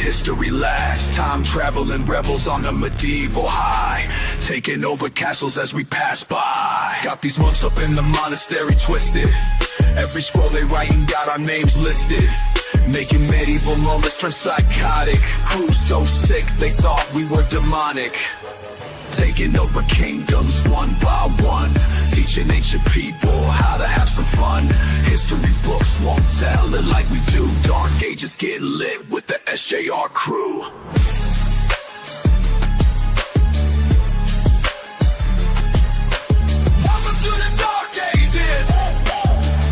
history last. Time traveling rebels on a medieval high, taking over castles as we pass by. Got these monks up in the monastery twisted. Every scroll they writing got our names listed, making medieval moments turn psychotic. Crews so sick they thought we were demonic, taking over kingdoms one by one, teaching ancient people how to have some fun. History books won't tell it like we do. Dark ages get lit with the SJR crew. Welcome to the Dark Ages.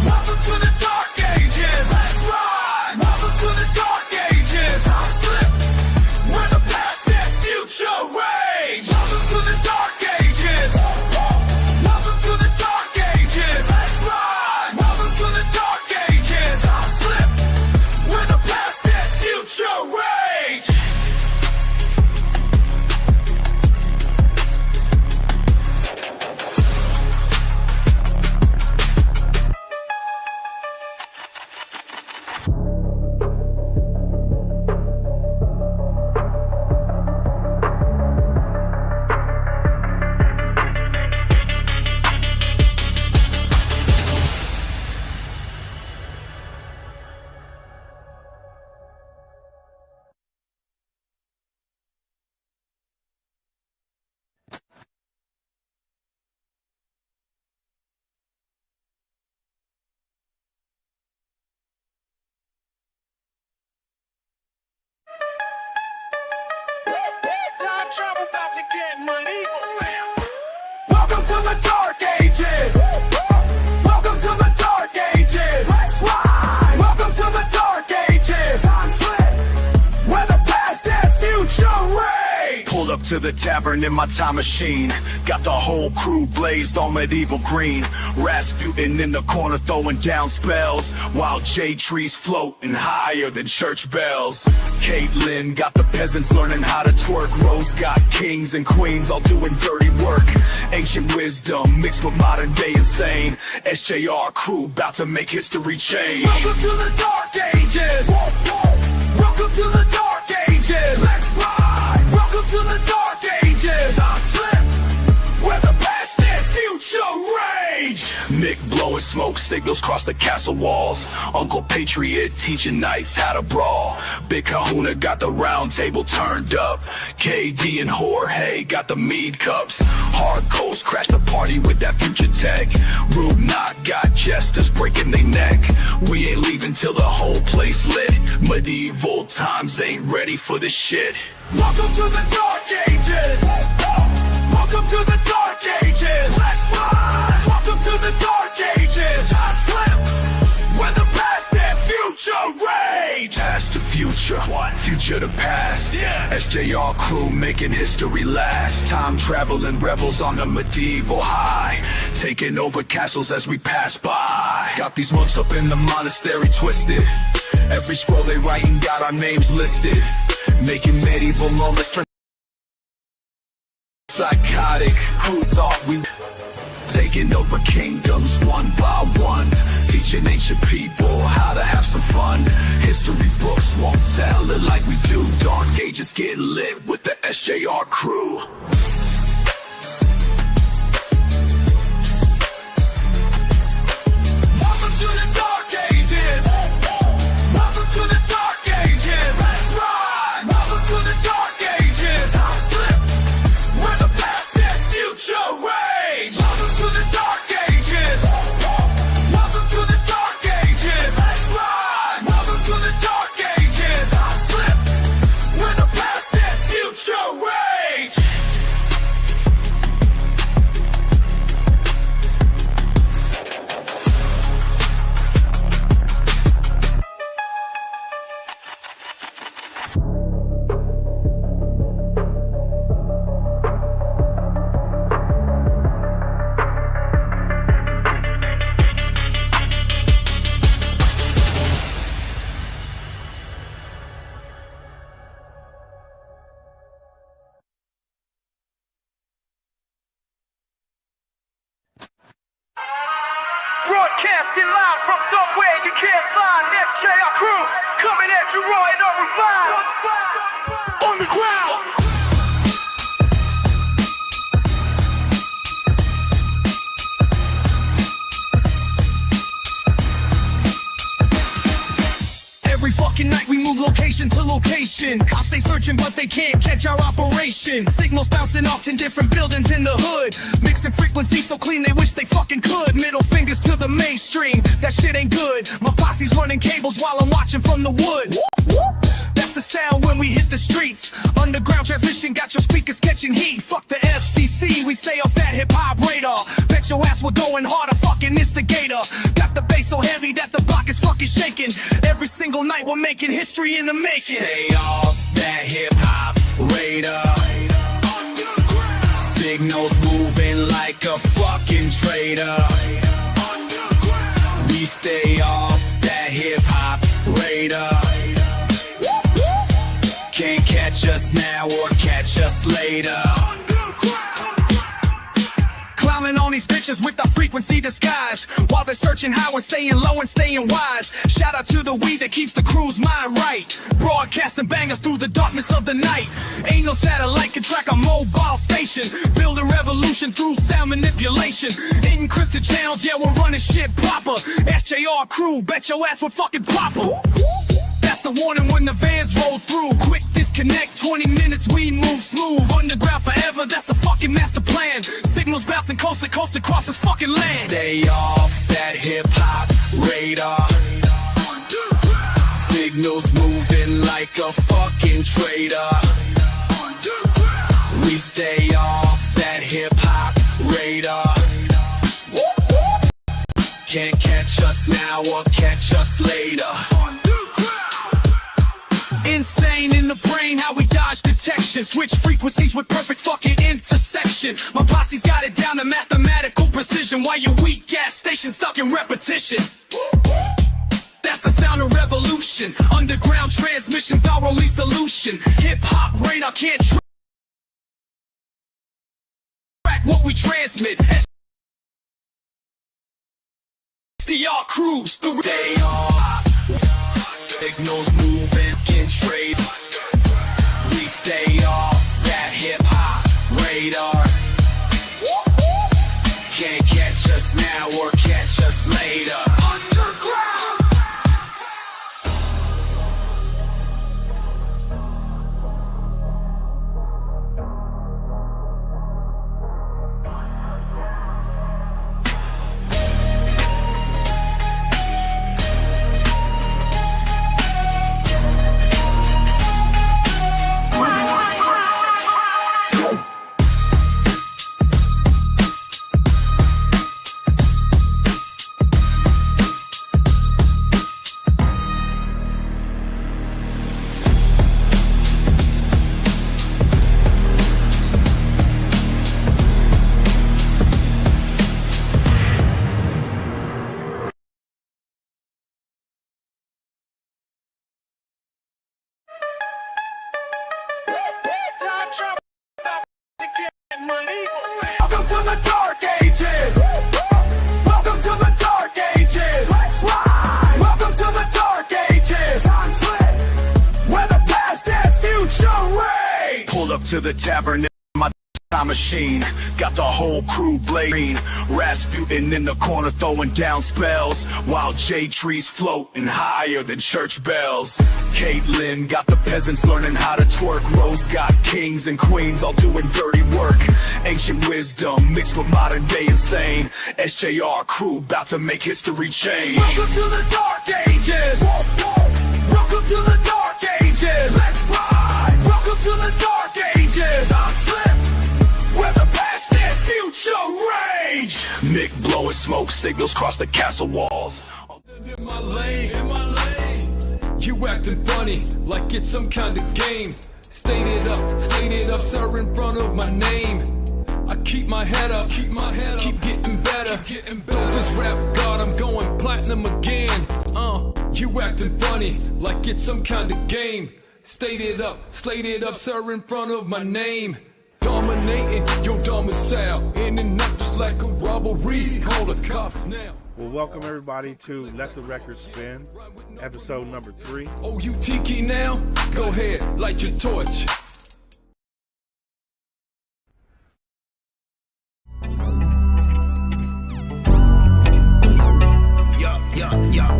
Welcome to the Dark Ages. Let's ride. Welcome to the Dark Ages. I'll slip where the past and future rage. Welcome to the Dark Ages. Welcome to the Dark Ages. Let's ride. Welcome to the Dark Ages. I'll slip where the past and future rage. Time travel about to get medieval, fam. Welcome to the Dark Ages. Welcome to the Dark Ages. Let's ride. Welcome to the Dark Ages. Time slip where the past and future rage. Pulled up to the tavern in my time machine, got the whole crew blazed on medieval green. Rasputin in the corner throwing down spells, while jade trees floating higher than church bells. Caitlyn got the peasants learning how to twerk. Rose got kings and queens all doing dirty work. Ancient wisdom mixed with modern day insane. SJR crew about to make history change. Welcome to the Dark Ages. Welcome to the Dark Ages. Let's ride. Welcome to the Dark Ages. I'm slip where the past and future rage. Nick blowing smoke signals cross the castle walls. Uncle Patriot teaching knights how to brawl. Big Kahuna got the round table turned up. KD and Jorge got the mead cups. Hard Coast crashed the party with that future tech. Rude Knock got jesters breaking their neck. We ain't leaving till the whole place lit. Medieval times ain't ready for this shit. Welcome to the Dark Ages. Welcome to the Dark Ages. Let's ride. Welcome to the Dark Ages. Time slip where the past and future rage. Past to future, future to past. SJR crew making history last. Time traveling rebels on a medieval high, taking over castles as we pass by. Got these monks up in the monastery twisted. Every scroll they writing got our names listed, making medieval moments turn psychotic. Who thought we taking over kingdoms one by one, teaching ancient people how to have some fun. History books won't tell it like we do. Dark ages get lit with the SJR crew. Welcome to the Dark Ages. Welcome to the Dark Ages. Let's ride. Welcome to the Dark Ages. I'll slip where the past and future rage. Welcome to the Dark Ages. Welcome to the Dark Ages. Let's ride. Welcome to the Dark Ages. I'll slip where the past and future rage. Broadcasting live from somewhere you can't find. SJR crew coming at you raw and unrefined. location to location. Cops they searching but they can't catch our operation. Signals bouncing off 10 different buildings in the hood. Mixing frequencies so clean they wish they fucking could. Middle fingers to the mainstream, that shit ain't good. My posse's running cables while I'm watching from the wood. That's the sound when we hit the streets. Underground transmission got your speakers catching heat. Fuck the FCC, we stay off that hip-hop radar. Bet your ass we're going harder, fucking instigator. Got the bass so heavy that the block is fucking shaking. Every single night we're making history in the making. Stay off that hip-hop radar. Signals moving like a fucking traitor. We stay off that hip-hop radar. Can't catch us now or catch us later. Clowning on these bitches with our frequency disguise. While they're searching how we're staying low and staying wise. Shout out to the weed that keeps the crew's mind right. Broadcasting bangers through the darkness of the night. Ain't no satellite can track a mobile station. Build a revolution through sound manipulation. Encrypted channels, yeah, we're running shit proper. SJR crew, bet your ass we're fucking proper. That's the warning when the vans roll through. Quick disconnect, 20 minutes we move smooth. Underground forever, that's the fucking master plan. Signals bouncing coast to coast across this fucking land. Stay off that hip-hop radar. Signals moving like a fucking traitor. We stay off that hip-hop radar. Can't catch us now or catch us later. Insane in the brain, how we dodge detection. Switch frequencies with perfect fucking intersection. My posse's got it down to mathematical precision. While your weak ass station stuck in repetition. That's the sound of revolution. Underground transmission's our only solution. Hip-hop radar can't track what we transmit. SDR crews through Stay off. Signals moving, can trade. We stay off that hip-hop radar. Can't catch us now or catch us later. Underground. Time travel about to get money. Welcome to the Dark Ages. Welcome to the Dark Ages. Let's ride. Welcome to the Dark Ages. Time slip, where the past and future rage. Pulled up to the tavern in my time machine. Got the whole crew blazing. Rasputin in the corner throwing down spells, while J trees floating higher than church bells. Caitlyn got the peasants learning how to twerk. Rose got kings and queens all doing dirty work. Ancient wisdom mixed with modern day insane. SJR crew about to make history change. Welcome to the Dark Ages. Welcome to the Dark Ages. Let's ride. Welcome to the Dark Ages. I'm slip, where the past and future rage. Mick blowing smoke signals across the castle walls. In my lane, you acting funny, like it's some kind of game. State it up, sir, in front of my name. I keep my head up, keep getting better. Dopest rap god, I'm going platinum again. You acting funny, like it's some kind of game. State it up, sir, in front of my name. Dominating your domicile, in and out just like a robbery. Call the cops now. Well, welcome everybody to Let the Record Spin, episode number 3. Oh, you tiki now? Go ahead, light your torch.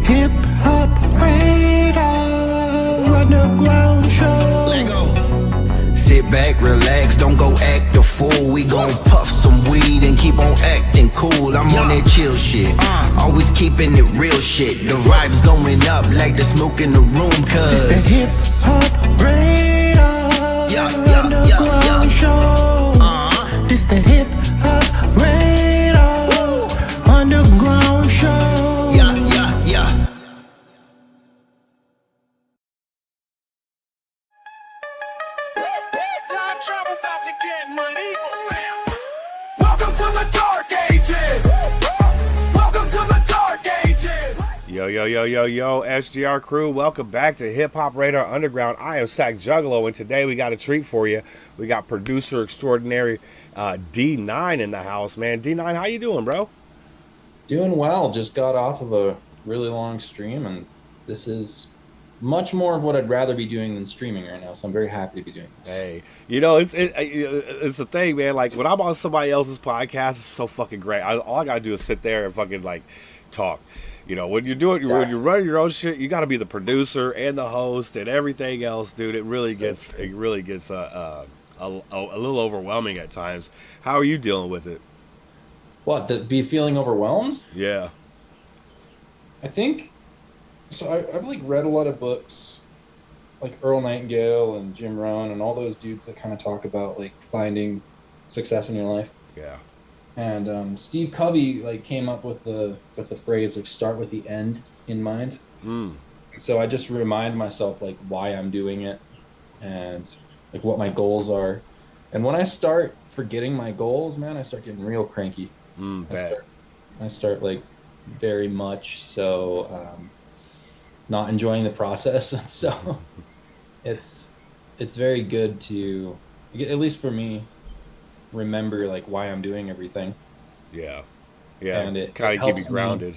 Hip hop radar, underground. sit back, relax, don't go act a fool. We gon' puff some weed and keep on acting cool. I'm on that chill shit, always keeping it real shit. The vibes going up like the smoke in the room, cause It's the hip hop radar. Underground show. This the hip hop radar. Underground show. yeah. Time travel about to get money. Welcome to the Dark Ages. Welcome to the Dark Ages. Yo, SGR crew, welcome back to Hip Hop Radar Underground. I am Sack Juggalo, and today we got a treat for you. We got producer extraordinary D9 in the house, man. D9, how you doing, bro? Doing well. Just got off of a really long stream, and this is much more of what I'd rather be doing than streaming right now. So I'm very happy to be doing this. Hey, you know, it's the thing, man. Like, when I'm on somebody else's podcast, it's so fucking great. All I gotta do is sit there and fucking, like, talk. You know, when you're doing, when you're running your own shit, you got to be the producer and the host and everything else, dude. It really gets a little overwhelming at times. How are you dealing with it? What, be feeling overwhelmed? Yeah. I think so. I've like read a lot of books, like Earl Nightingale and Jim Rohn and all those dudes that kind of talk about like finding success in your life. Yeah. And Steve Covey like came up with the phrase like start with the end in mind. So I just remind myself like why I'm doing it and like what my goals are. And when I start forgetting my goals, man, I start getting real cranky. I start like very much so not enjoying the process. And so it's very good to, at least for me, remember like why I'm doing everything. Yeah. And it kind of keep you grounded.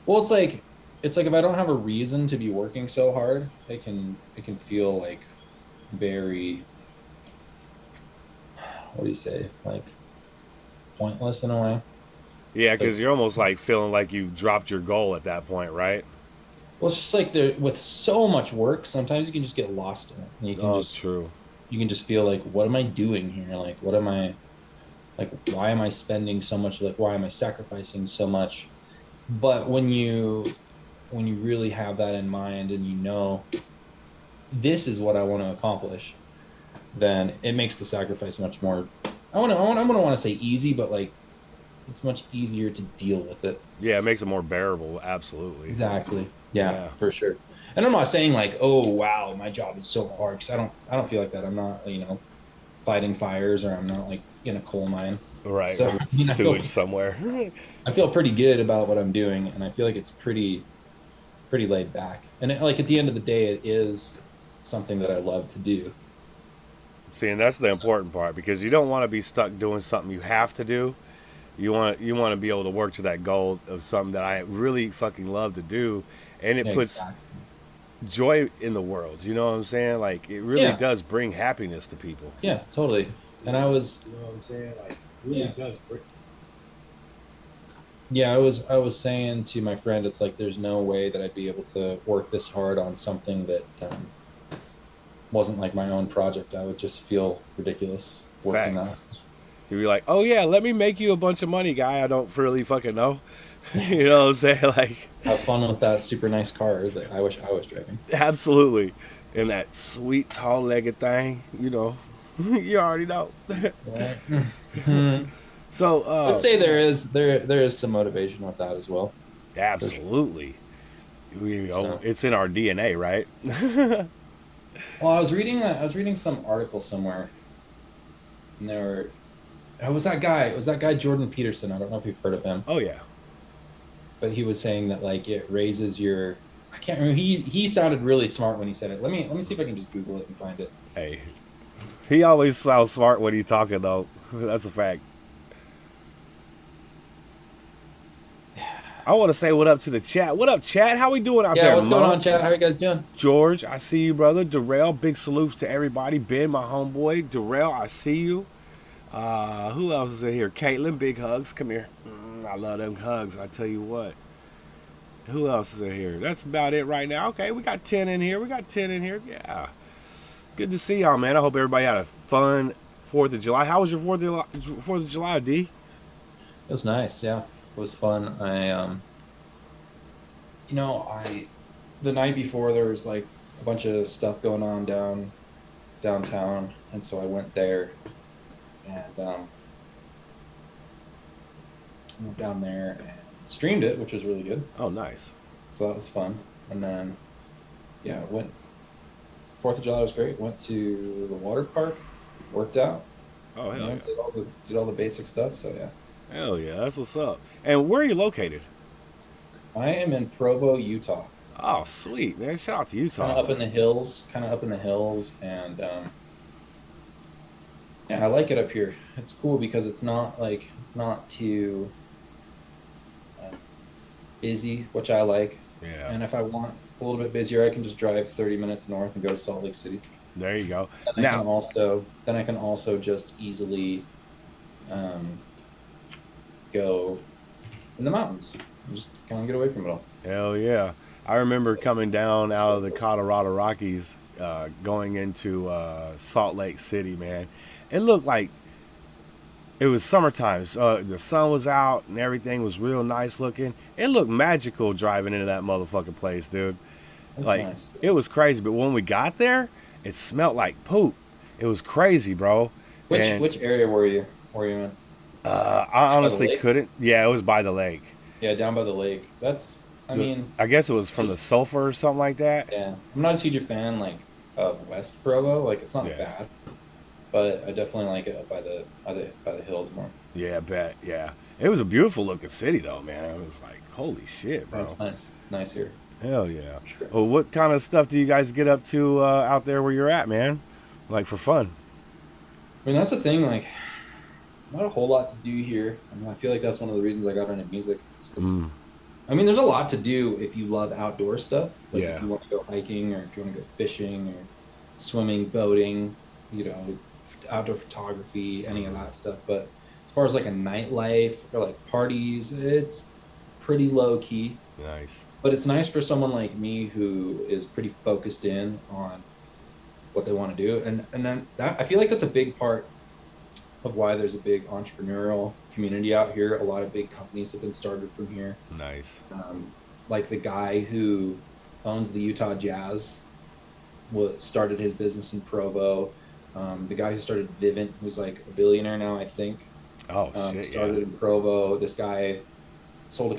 Well, it's like if I don't have a reason to be working so hard, it can feel like very, what do you say, like pointless in a way. Yeah, because like, you're almost like feeling like you dropped your goal at that point, right? Well, it's just like with so much work, sometimes you can just get lost in it. And you can true. You can just feel like, what am I doing here? Like, what am I, like, why am I spending so much? Like, why am I sacrificing so much? But when you really have that in mind and you know, this is what I want to accomplish, then it makes the sacrifice much more, I don't want to say easy, but like, it's much easier to deal with it. Yeah, it makes it more bearable. Absolutely. Exactly. Yeah, for sure. And I'm not saying like, oh wow, my job is so hard, because I don't feel like that. I'm not, fighting fires, or I'm not like in a coal mine. Right. So sewage somewhere. I feel pretty good about what I'm doing, and I feel like it's pretty laid back. And like at the end of the day, it is something that I love to do. See, and that's the important part, because you don't want to be stuck doing something you have to do. You want to be able to work to that goal of something that I really fucking love to do, and it puts joy in the world. You know what I'm saying? Like, it really does bring happiness to people. Yeah, totally. And I was, you know what I'm saying? Like, really does bring. Yeah, I was saying to my friend, it's like there's no way that I'd be able to work this hard on something that wasn't like my own project. I would just feel ridiculous working on it. You'd be like, oh yeah, let me make you a bunch of money, guy I don't really fucking know. You know what I'm saying? Like, have fun with that super nice car that I wish I was driving. Absolutely. And that sweet tall-legged thing, you know. You already know. So I'd say there is some motivation with that as well. Absolutely. It's in our DNA, right? Well, I was reading some article somewhere, and it was that guy Jordan Peterson. I don't know if you've heard of him. Oh yeah. But he was saying that like it raises your, I can't remember. He sounded really smart when he said it. Let me see if I can just Google it and find it. Hey, he always sounds smart when he's talking, though. That's a fact. I want to say what up to the chat. What up, chat? How we doing out there? Yeah, what's going on, chat? How you guys doing? George, I see you, brother. Darrell, big salutes to everybody. Ben, my homeboy. Darrell, I see you. Who else is in here? Caitlin, big hugs. Come here. I love them hugs. I tell you what. Who else is in here? That's about it right now. Okay, we got 10 in here. Yeah. good to see y'all, man. I hope everybody had a fun 4th of July. How was your 4th of July, D? It was nice, yeah. It was fun. The night before there was like a bunch of stuff going on downtown, and so I went there and went down there and streamed it, which was really good. Oh, nice. So that was fun. And then, yeah, went. 4th of July was great. Went to the water park, worked out. Oh, hell yeah. Did all the basic stuff. So yeah. Hell yeah, that's what's up. And where are you located? I am in Provo, Utah. Oh, sweet, man. Shout out to Utah. Kind of up in the hills, and yeah, I like it up here. It's cool because it's not too busy, which I like. Yeah. And if I want a little bit busier, I can just drive 30 minutes north and go to Salt Lake City. There you go. Then I can also just easily go in the mountains and just kind of get away from it all. Hell yeah. I remember coming down out of the Colorado Rockies, going into Salt Lake City, man. It looked like it was summertime. The sun was out and everything was real nice looking. It looked magical driving into that motherfucking place, dude. That's like, nice. It was crazy. But when we got there, it smelled like poop. It was crazy, bro. Which area were you in? I honestly couldn't. Yeah, it was by the lake. Yeah, down by the lake. I guess it was from the sulfur or something like that. Yeah, I'm not a huge fan of West Provo. Like, it's not bad, but I definitely like it up by the hills more. Yeah, I bet. Yeah, it was a beautiful looking city though, man. It was like, holy shit, bro. Oh, it's nice. It's nice here. Hell yeah. Sure. Well, what kind of stuff do you guys get up to out there where you're at, man? Like for fun? I mean, that's the thing. Like, not a whole lot to do here. I mean, I feel like that's one of the reasons I got into music. I mean, there's a lot to do if you love outdoor stuff. Like if you want to go hiking, or if you want to go fishing, or swimming, boating, outdoor photography, any of that stuff. But as far as like a nightlife or like parties, it's pretty low key. Nice. But it's nice for someone like me who is pretty focused in on what they want to do. And then I feel like that's a big part of why there's a big entrepreneurial community out here. A lot of big companies have been started from here. Nice. Like the guy who owns the Utah Jazz started his business in Provo. The guy who started Vivint, who's like a billionaire now, I think. Oh, shit, started in Provo. This guy sold a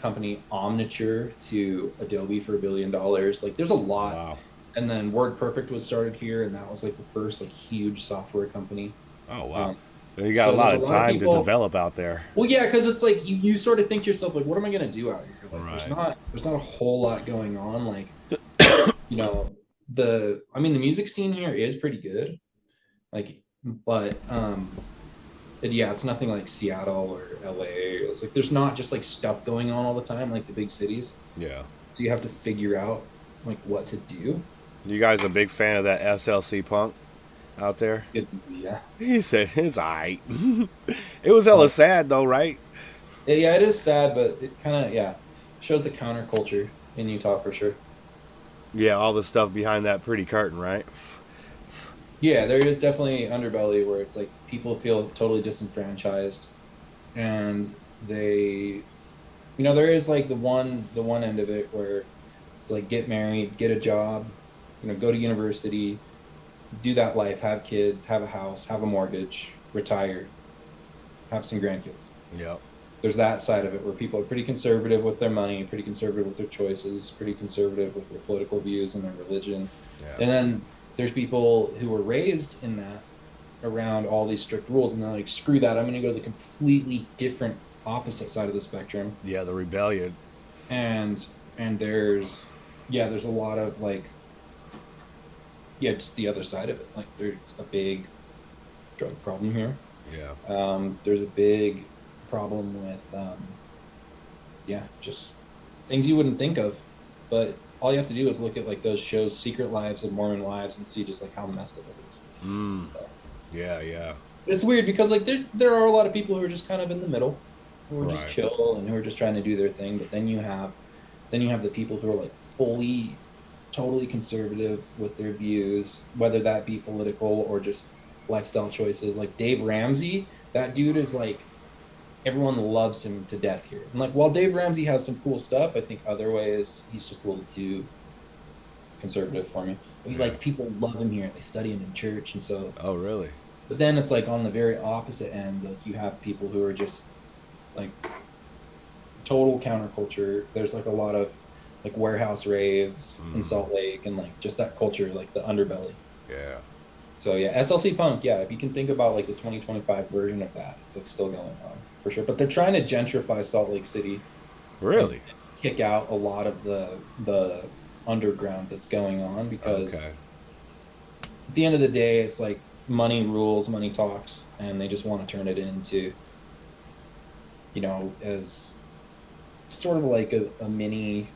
company Omniture to Adobe for $1 billion. Like, there's a lot. Wow. And then WordPerfect was started here, and that was like the first like huge software company. Oh, wow. You got so a lot there's of a lot of time people- to develop out there. Well, yeah, because it's like you sort of think to yourself, like, what am I gonna do out here? Like, Right. there's not a whole lot going on. Like, the music scene here is pretty good. Like, but it's nothing like Seattle or LA. It's like there's not just like stuff going on all the time like the big cities. Yeah. So you have to figure out like what to do. You guys a big fan of that SLC Punk out there? It's good, yeah. He said it's alright. It was hella sad though, right? Yeah, it is sad, but it kind of shows the counterculture in Utah for sure. Yeah, all the stuff behind that pretty curtain, right? Yeah, there is definitely underbelly where it's like people feel totally disenfranchised, and they, there is like the one end of it where it's like get married, get a job, go to university, do that life, have kids, have a house, have a mortgage, retire, have some grandkids. Yep. There's that side of it where people are pretty conservative with their money, pretty conservative with their choices, pretty conservative with their political views and their religion. Yeah. And then there's people who were raised in that around all these strict rules, and they're like, screw that, I'm going to go to the completely different opposite side of the spectrum. Yeah, the rebellion. And there's a lot of like, just the other side of it. Like, there's a big drug problem here. Yeah. There's a big problem with just things you wouldn't think of, but all you have to do is look at like those shows, Secret Lives and Mormon Wives, and see just like how messed up it is. So, Yeah. it's weird because like there are a lot of people who are just kind of in the middle, who are just Right. chill and who are just trying to do their thing, but then you have the people who are like fully totally conservative with their views, whether that be political or just lifestyle choices. Like Dave Ramsey, that dude is like everyone loves him to death here. And like while Dave Ramsey has some cool stuff, I think other ways he's just a little too conservative for me. But like people love him here. They study him in church, and so. Oh, really? But then it's like on the very opposite end, like you have people who are just like total counterculture. There's like a lot of like warehouse raves in Salt Lake, and like just that culture, like the underbelly. Yeah. So yeah, SLC Punk, yeah, if you can think about like the 2025 version of that, it's like still going on for sure. But they're trying to gentrify Salt Lake City. Really? Kick out a lot of the underground that's going on, because Okay. at the end of the day, it's like money rules, money talks, and they just want to turn it into, you know, as sort of like a mini,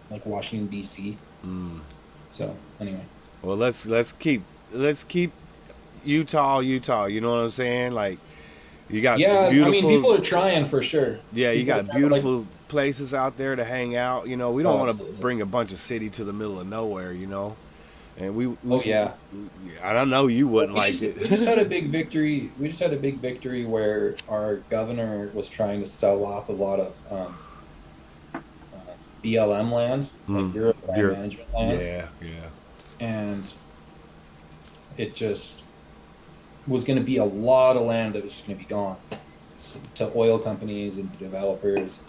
like Washington D.C. So anyway, Well, let's keep Utah. You know what I'm saying? Like, you got yeah, beautiful. I mean, people are trying for sure. Yeah, you People are got trying, but, like, beautiful places out there to hang out. You know, we don't Oh, want to absolutely. bring a bunch of city to the middle of nowhere. You know, and we Oh, yeah. I don't know. You wouldn't we like just, it. we just had a big victory. We just had a big victory where our governor was trying to sell off a lot of BLM land, like Bureau of Land Bureau- Management land, Yeah. and it just was going to be a lot of land that was just going to be gone to oil companies and developers,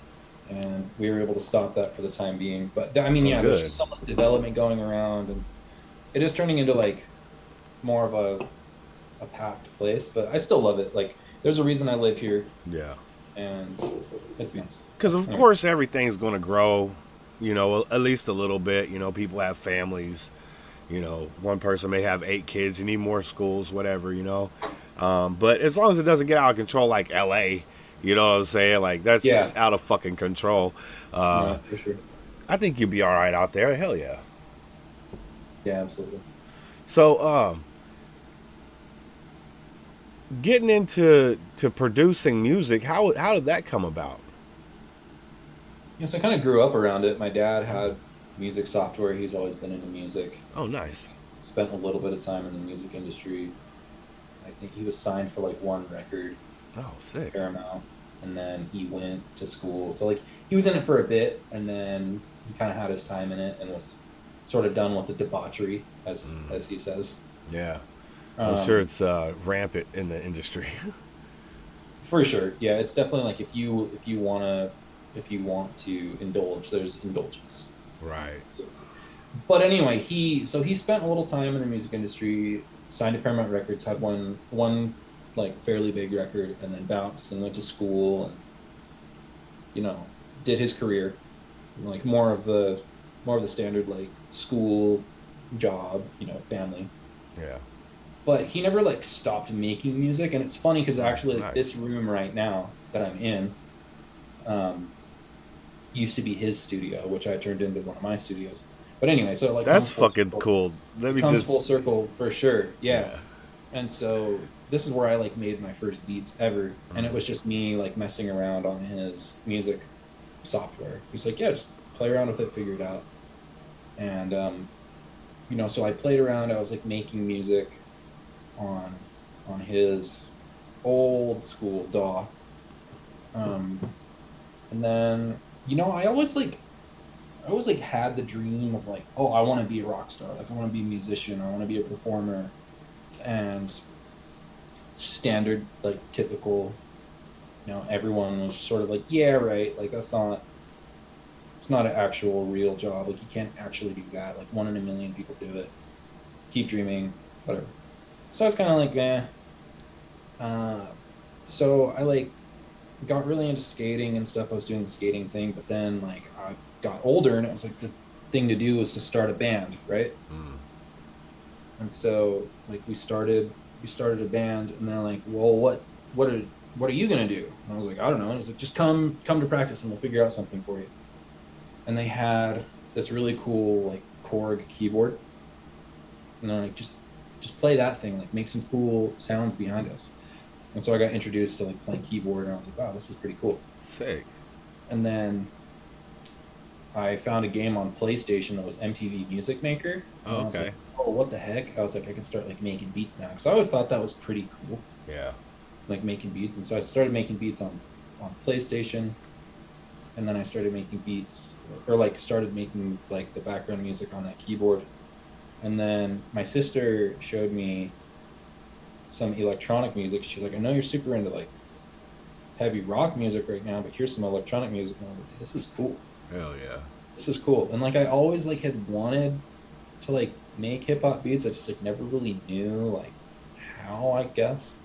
and we were able to stop that for the time being. But I mean, Oh, yeah, there's good. just so much development going around, and it is turning into like more of a packed place. But I still love it. Like, there's a reason I live here, Yeah. and it's nice. Because of Yeah. course everything's going to grow, you know, at least a little bit. You know, people have families. You know, one person may have 8 kids. You need more schools, whatever. You know, but as long as it doesn't get out of control like L.A., you know what I'm saying? Like, that's Yeah. out of fucking control. Yeah, for sure. I think you'll be all right out there. Hell yeah. Yeah, absolutely. So, getting into producing music, how did that come about? Yeah, so I kind of grew up around it. My dad had music software. He's always been into music. Oh, nice. Spent a little bit of time in the music industry. I think he was signed for like one record, Oh, sick. Paramount, and then he went to school. So like he was in it for a bit, and then he kind of had his time in it and was sort of done with the debauchery, as he says. Yeah. I'm sure it's rampant in the industry. For sure, yeah, it's definitely like if you want to indulge, there's indulgence. Right. But anyway, he spent a little time in the music industry, signed to Paramount Records, had one like fairly big record, and then bounced and went to school, and you know, did his career, like more of the standard like school, job, you know, family. Yeah. But he never like stopped making music, and it's funny because actually like, Nice. this room right now that I'm in, used to be his studio, which I turned into one of my studios. But anyway, so like That's comes full fucking circle. cool. Let me Comes just. full circle for sure, yeah. Yeah. And so this is where I like made my first beats ever, and it was just me like messing around on his music software. He's like, yeah, just play around with it, figure it out. And you know, so I played around. I was like making music on his old school DAW. And then, you know, I always had the dream of like, oh, I want to be a rock star. Like, I want to be a musician. I want to be a performer. And standard, like, typical, you know, everyone was sort of like, yeah, right. Like, it's not an actual real job. Like, you can't actually do that. Like, 1 in a million people do it. Keep dreaming, whatever. So I was kind of like, so I like got really into skating and stuff. I was doing the skating thing, but then like I got older, and it was like the thing to do was to start a band, right? And so like we started a band, and they're like, well, what are you gonna do? And I was like, I don't know. And it's like, just come to practice, and we'll figure out something for you. And they had this really cool like Korg keyboard, and they're like, just play that thing, like make some cool sounds behind us. And so I got introduced to like playing keyboard, and I was like, wow, this is pretty cool. Sick. And then I found a game on PlayStation that was MTV Music Maker. And I was Okay. like, oh, what the heck? I was like, I can start like making beats now, because I always thought that was pretty cool, Yeah. like making beats. And so I started making beats on PlayStation, and then I started making beats, or like started making like the background music on that keyboard. And then my sister showed me some electronic music. She's like, I know you're super into like heavy rock music right now, but here's some electronic music. And I was like, this is cool. Hell yeah. This is cool. And like I always like had wanted to like make hip hop beats. I just like never really knew like how, I guess.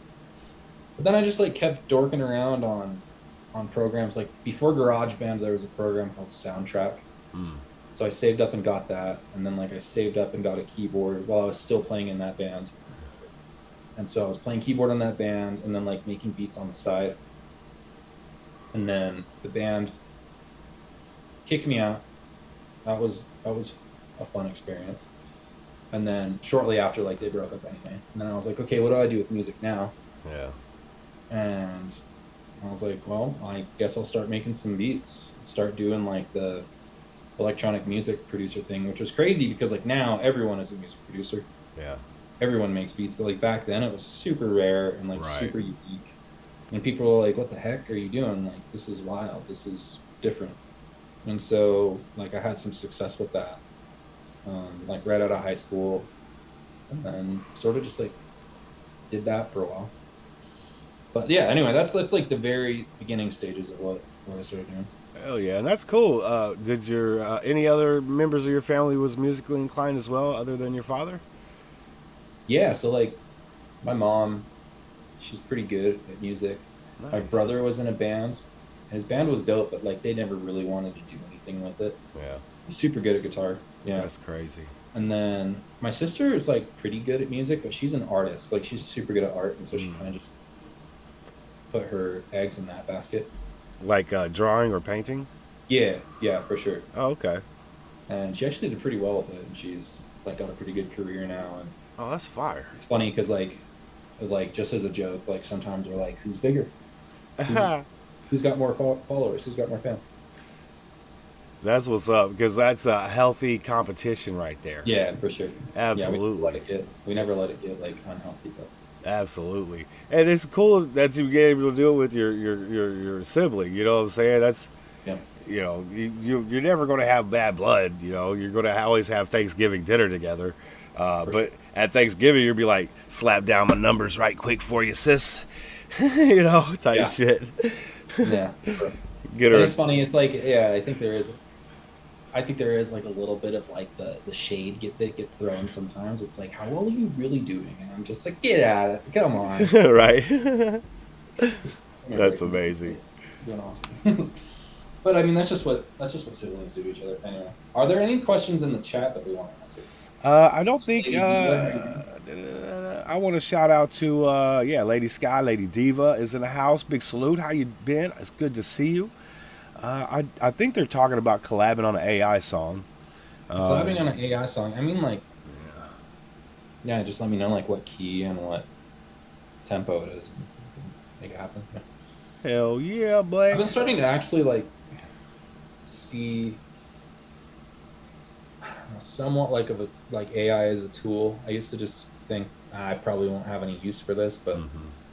But then I just like kept dorking around on programs. Like before GarageBand, there was a program called Soundtrack. So I saved up and got that, and then like I saved up and got a keyboard while I was still playing in that band. And so I was playing keyboard on that band, and then like making beats on the side. And then the band kicked me out. That was a fun experience. And then shortly after, like they broke up anyway. And then I was like, okay, what do I do with music now? Yeah. And I was like, well, I guess I'll start making some beats. Start doing like the electronic music producer thing, which was crazy because like now everyone is a music producer. Yeah. Everyone makes beats, but like back then it was super rare and like Right. super unique. And people were like, what the heck are you doing? Like, this is wild. This is different. And so like I had some success with that. Like right out of high school, and then sort of just like did that for a while. But yeah, anyway, that's like the very beginning stages of what I started doing. Hell yeah, and that's cool. Did your any other members of your family was musically inclined as well, other than your father? Yeah, so like my mom, she's pretty good at music. My Nice. brother was in a band. His band was dope, but like they never really wanted to do anything with it. Yeah, He's super good at guitar. Yeah. that's crazy. And then my sister is like pretty good at music, but she's an artist. Like she's super good at art, and so she kind of just put her eggs in that basket. Like drawing or painting? Yeah, for sure. Oh, okay. And she actually did pretty well with it, and she's like got a pretty good career now. And Oh, that's fire. it's funny because like just as a joke, like sometimes we're like, who's bigger? Who's got more followers? Who's got more fans? That's what's up, because that's a healthy competition right there. Yeah, for sure. Absolutely. Yeah, we never let it get like unhealthy, but Absolutely. And it's cool that you get able to do it with your sibling. You know what I'm saying? That's, yeah. you know, you're never going to have bad blood. You know, you're going to always have Thanksgiving dinner together. But at Thanksgiving, you'll be like, slap down my numbers right quick for you, sis. You know, type Yeah. shit. Yeah. Get And her. it's funny. It's like, yeah, I think there is like a little bit of like the shade that gets thrown sometimes. It's like, how well are you really doing? And I'm just like, get at it. Come on. Right? That's amazing. Doing awesome. But I mean, that's just what siblings do to each other. Anyway, are there any questions in the chat that we want to answer? I don't think. Lady Diva. I want to shout out to Lady Sky, Lady Diva is in the house. Big salute. How you been? It's good to see you. I think they're talking about collabing on an AI song. Collabing on an AI song. I mean, like, yeah, just let me know like what key and what tempo it is, and make it happen. Yeah. Hell yeah, I've boy. been starting to actually like see somewhat like AI as a tool. I used to just think I probably won't have any use for this, but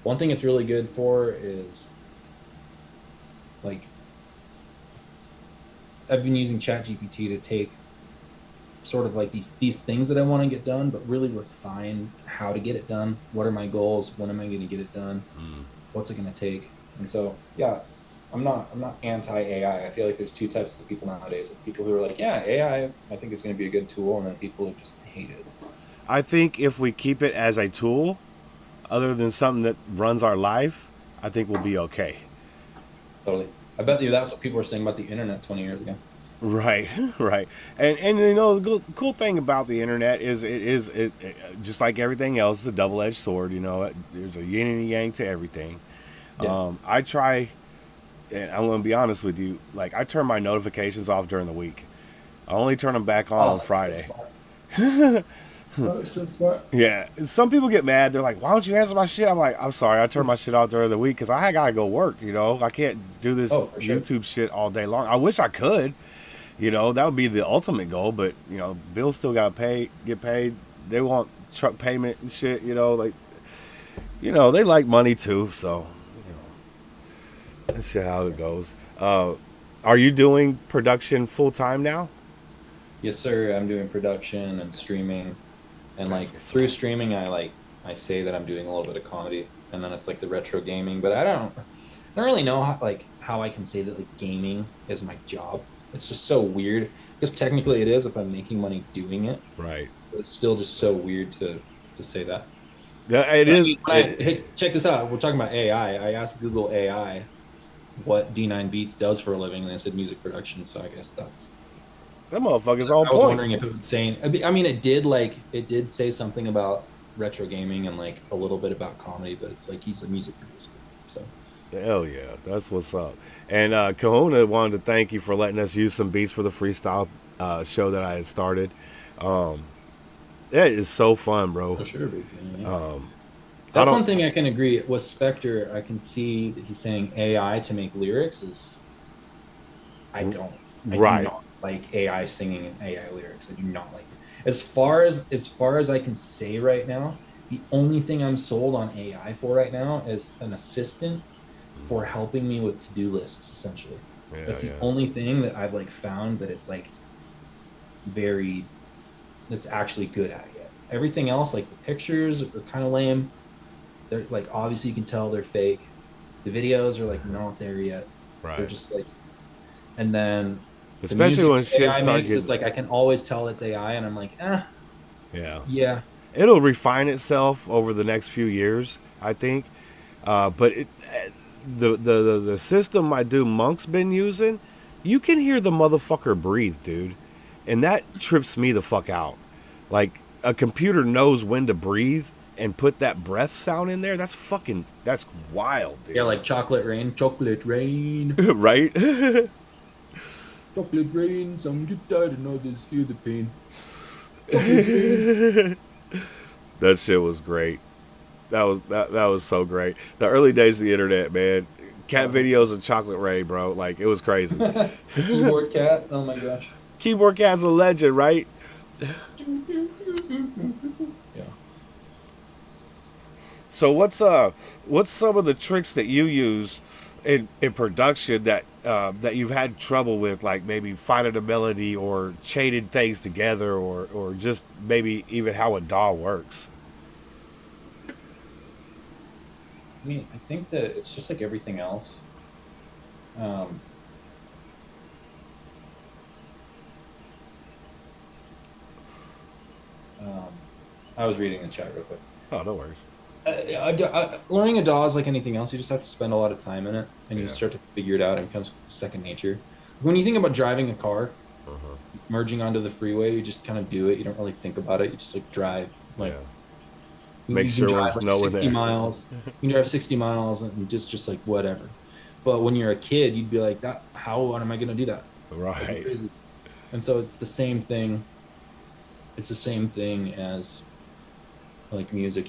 one thing it's really good for is like I've been using ChatGPT to take sort of like these things that I want to get done, but really refine how to get it done. What are my goals? When am I going to get it done? What's it going to take? And so, yeah, I'm not anti AI. I feel like there's two types of people nowadays. People who are like, yeah, AI, I think is going to be a good tool, and then people who just hate it. I think if we keep it as a tool, other than something that runs our life, I think we'll be okay. Totally. I bet you that's what people were saying about the internet 20 years ago. Right, right, and you know the cool thing about the internet is it just like everything else, it's a double-edged sword. You know, there's a yin and a yang to everything. Yeah. I try, and I'm going to be honest with you. Like I turn my notifications off during the week. I only turn them back on that's Friday. So smart. That's so smart. Yeah, some people get mad. They're like, "Why don't you answer my shit?" I'm like, "I'm sorry, I turn my shit off during the week because I gotta go work. You know, I can't do this Oh, for sure. YouTube shit all day long. I wish I could." You know, that would be the ultimate goal, but you know, bills still gotta get paid. They want truck payment and shit. You know, like, you know, they like money too. So, you know, let's see how it goes. Are you doing production full time now? Yes, sir. I'm doing production and streaming, and That's like what's through up. streaming, I say that I'm doing a little bit of comedy, and then it's like the retro gaming. But I don't really know how I can say that like gaming is my job. It's just so weird because technically it is if I'm making money doing it. Right. But it's still just so weird to say that. Yeah, it But I is. mean, hey, check this out. We're talking about AI. I asked Google AI what D9 Beats does for a living, and they said music production. So I guess that's. That motherfucker's on I was point. wondering if it would say. I mean, it did say something about retro gaming and like a little bit about comedy, but it's like he's a music producer. So Hell yeah, that's what's up. And Kahuna wanted to thank you for letting us use some beats for the freestyle show that I had started. It is so fun, bro. for sure, big fan, yeah. I That's don't- one thing I can agree with Spectre. I can see that he's saying AI to make lyrics is. I don't. I Right. do not like AI singing and AI lyrics. I do not like it. As far as I can say right now, the only thing I'm sold on AI for right now is an assistant for helping me with to-do lists. Essentially, Yeah, that's the yeah. only thing that I've like found that it's like very. That's actually good at it. Everything else, like the pictures, are kind of lame. They're like obviously you can tell they're fake. The videos are like not there yet. They're Right. just like, and then the Especially when music shit AI start makes is getting. like I can always tell it's AI, and I'm like, Yeah. yeah, It'll refine itself over the next few years, I think. But the system my dude Monk's been using, you can hear the motherfucker breathe, dude, and that trips me the fuck out. Like a computer knows when to breathe and put that breath sound in there. That's wild, dude. yeah, like chocolate rain, Right? chocolate rain. Some get tired and others feel the pain. That shit was great. That was so great. The early days of the internet, man. Cat videos of Chocolate Ray, bro. Like it was crazy. Keyboard cat. Oh my gosh. Keyboard Cat's a legend, right? Yeah. So what's some of the tricks that you use in production that you've had trouble with, like maybe finding a melody or chaining things together, or just maybe even how a DAW works? I mean, I think that it's just like everything else. Um, I was reading the chat real quick. Oh, no worries. Learning a DAW is like anything else. You just have to spend a lot of time in it, and you Yeah. start to figure it out, and it becomes second nature. When you think about driving a car, merging onto the freeway, you just kind of do it. You don't really think about it. You just like drive. Like Yeah. you Make can sure drive there's like no one 60 there. miles. You can drive 60 miles and just like whatever. But when you're a kid, you'd be like, "That how am I going to do that?" That'd be Right. crazy. And so it's the same thing. It's the same thing as like music.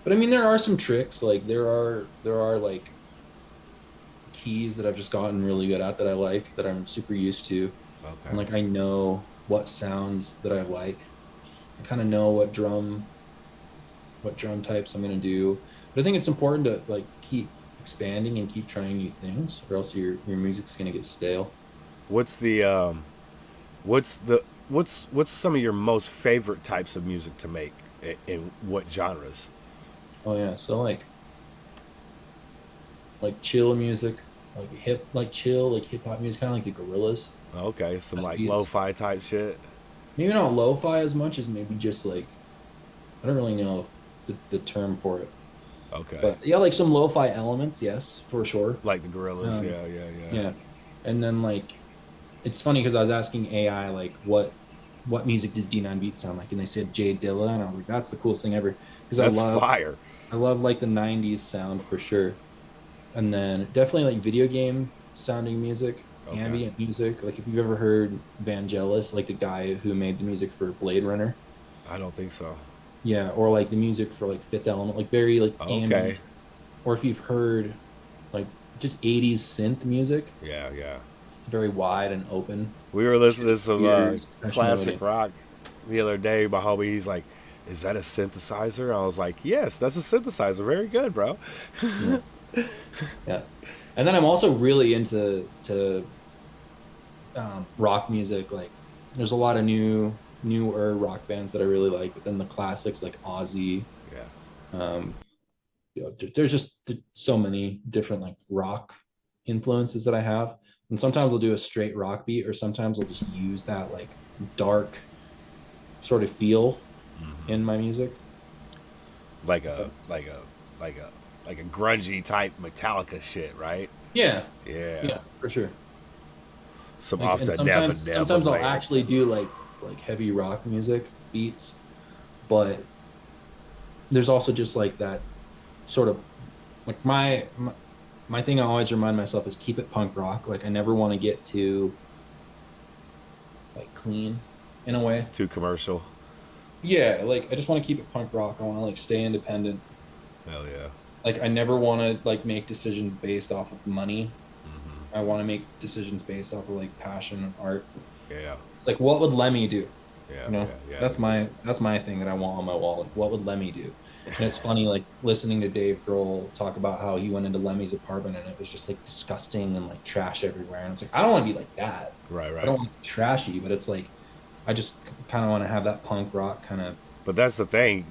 But I mean, there are some tricks. Like there are like keys that I've just gotten really good at that I like, that I'm super used to, and Okay. like I know what sounds that I like. I kind of know what drum types I'm gonna do. But I think it's important to like keep expanding and keep trying new things, or else your music's gonna get stale. What's some of your most favorite types of music to make, in what genres? Oh yeah, so like chill music, like chill, like hip hop music, kind of like the Gorillas. Okay, some like Beats. lo-fi type shit. Maybe not lo-fi as much as maybe just like I don't really know the term for it, Okay. but yeah, like some lo-fi elements, yes, for sure. Like the Gorillas, Um, yeah. Yeah, and then like it's funny because I was asking AI like what music does D9 Beats sound like, and they said Jay Dilla, and I was like, that's the coolest thing ever because That's fire. I love like the 90s sound for sure. And then definitely like video game sounding music, Okay. ambient music. Like if you've ever heard Vangelis, like the guy who made the music for Blade Runner. I don't think so. Yeah, or like the music for like Fifth Element, like very like ambient. Okay. Or if you've heard like just 80s synth music, Yeah. very wide and open. We were listening to some Ears, classic functionality. rock the other day. My homie, he's like, "Is that a synthesizer?" I was like, "Yes, that's a synthesizer. Very good, bro." Yeah, and then I'm also really into rock music. Like, there's a lot of newer rock bands that I really like, but then the classics like Ozzy. Yeah. There's just so many different like rock influences that I have, and sometimes I'll do a straight rock beat, or sometimes I'll just use that like dark sort of feel in my music. Like a grungy type Metallica shit, right? Yeah, Yeah. for sure. Some Like, off and the sometimes I'll actually do like heavy rock music beats, but there's also just like that sort of like my thing I always remind myself is keep it punk rock. Like, I never want to get too like clean in a way. too commercial. Yeah, like I just want to keep it punk rock. I want to like stay independent. Hell yeah. Like, I never want to like make decisions based off of money. I want to make decisions based off of like passion and art. Yeah. It's like, what would Lemmy do? Yeah. You know, yeah. that's my thing that I want on my wall. Like, what would Lemmy do? And it's funny, like listening to Dave Grohl talk about how he went into Lemmy's apartment and it was just like disgusting and like trash everywhere. And it's like, I don't want to be like that. Right. I don't want to be trashy, but it's like, I just kind of want to have that punk rock kind of. But that's the thing.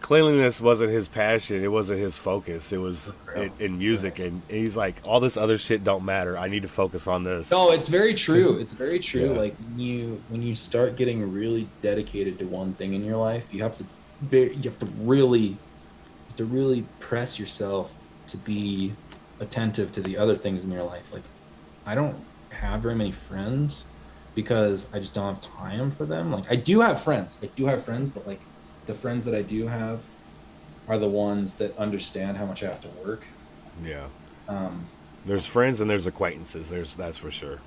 Cleanliness wasn't his passion. It wasn't his focus. It was in music. And he's like, all this other shit don't matter. I need to focus on this. No, it's very true. It's very true. Yeah. Like when you start getting really dedicated to one thing in your life, you have to really press yourself to be attentive to the other things in your life. Like, I don't have very many friends because I just don't have time for them. Like, I do have friends, but like the friends that I do have are the ones that understand how much I have to work. Yeah. Um, There's friends and there's acquaintances. That's for sure.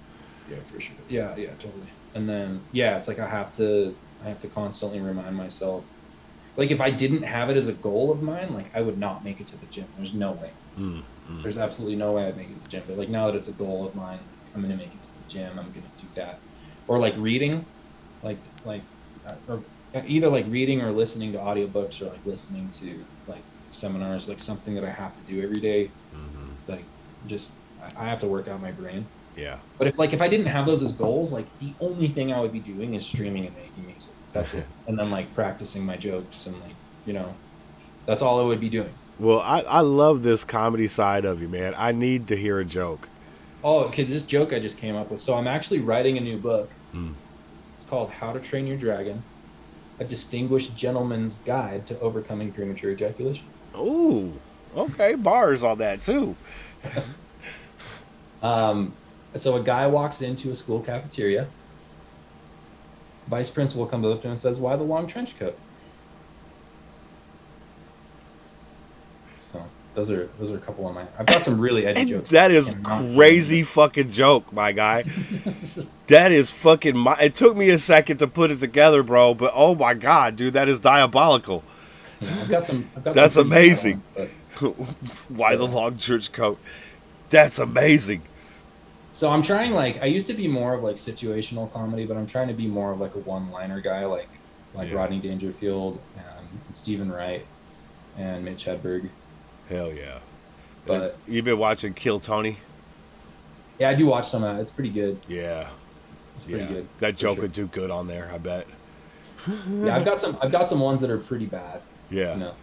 Yeah, for sure. Yeah, totally. And then it's like I have to constantly remind myself. Like, if I didn't have it as a goal of mine, like, I would not make it to the gym. There's no way. There's absolutely no way I'd make it to the gym. But like, now that it's a goal of mine, I'm gonna make it to the gym. I'm gonna do that. Or like reading, or either like reading or listening to audiobooks, or like listening to like seminars, like something that I have to do every day. Like, just I have to work out my brain. Yeah. But if I didn't have those as goals, like the only thing I would be doing is streaming and making music. That's it. And then like practicing my jokes and like, you know, that's all I would be doing. Well, I love this comedy side of you, man. I need to hear a joke. Oh, okay. This joke I just came up with. So I'm actually writing a new book. It's called How to Train Your Dragon, a Distinguished Gentleman's Guide to Overcoming Premature Ejaculation. Ooh, okay. Bars on that too. So a guy walks into a school cafeteria. Vice principal comes up to him and says, "Why the long trench coat?" So those are a couple of my. I've got some really edgy jokes. That is crazy fucking joke, my guy. That is fucking. It took me a second to put it together, bro. But oh my god, dude, that is diabolical. Yeah, I've got some. That's pretty amazing. bad ones, Why the long trench coat? That's amazing. so I'm trying, like, I used to be more of like situational comedy, but I'm trying to be more of like a one-liner guy, like Yeah. Rodney Dangerfield, and Stephen Wright, and Mitch Hedberg. Hell yeah. But You've been watching Kill Tony? yeah, I do watch some of that. It's pretty good. Yeah. It's pretty good. That for joke sure. would do good on there, I bet. Yeah, I've got some ones that are pretty bad. Yeah. You know?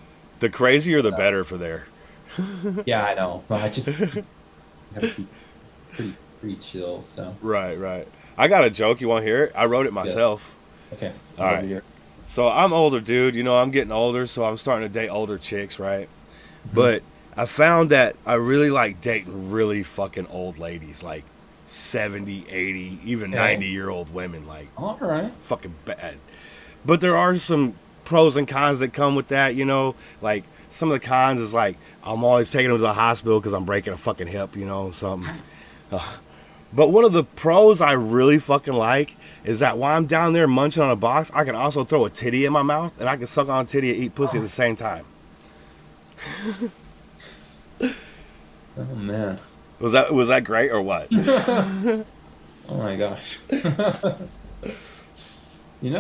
The crazier, the better for there. Yeah, I know. But I just gotta keep pretty chill. So Right. I got a joke. You want to hear it? I wrote it myself. okay. All right. Here. So I'm older, dude. You know, I'm getting older, so I'm starting to date older chicks, right? But I found that I really like dating really fucking old ladies, like 70, 80, even Okay. 90-year-old women, like All right. fucking bad. But there are some pros and cons that come with that, you know? Like, some of the cons is like, I'm always taking them to the hospital because I'm breaking a fucking hip, you know, something. But one of the pros I really fucking like is that while I'm down there munching on a box, I can also throw a titty in my mouth and I can suck on a titty and eat pussy at the same time. Oh man. Was that great or what? Oh my gosh. There you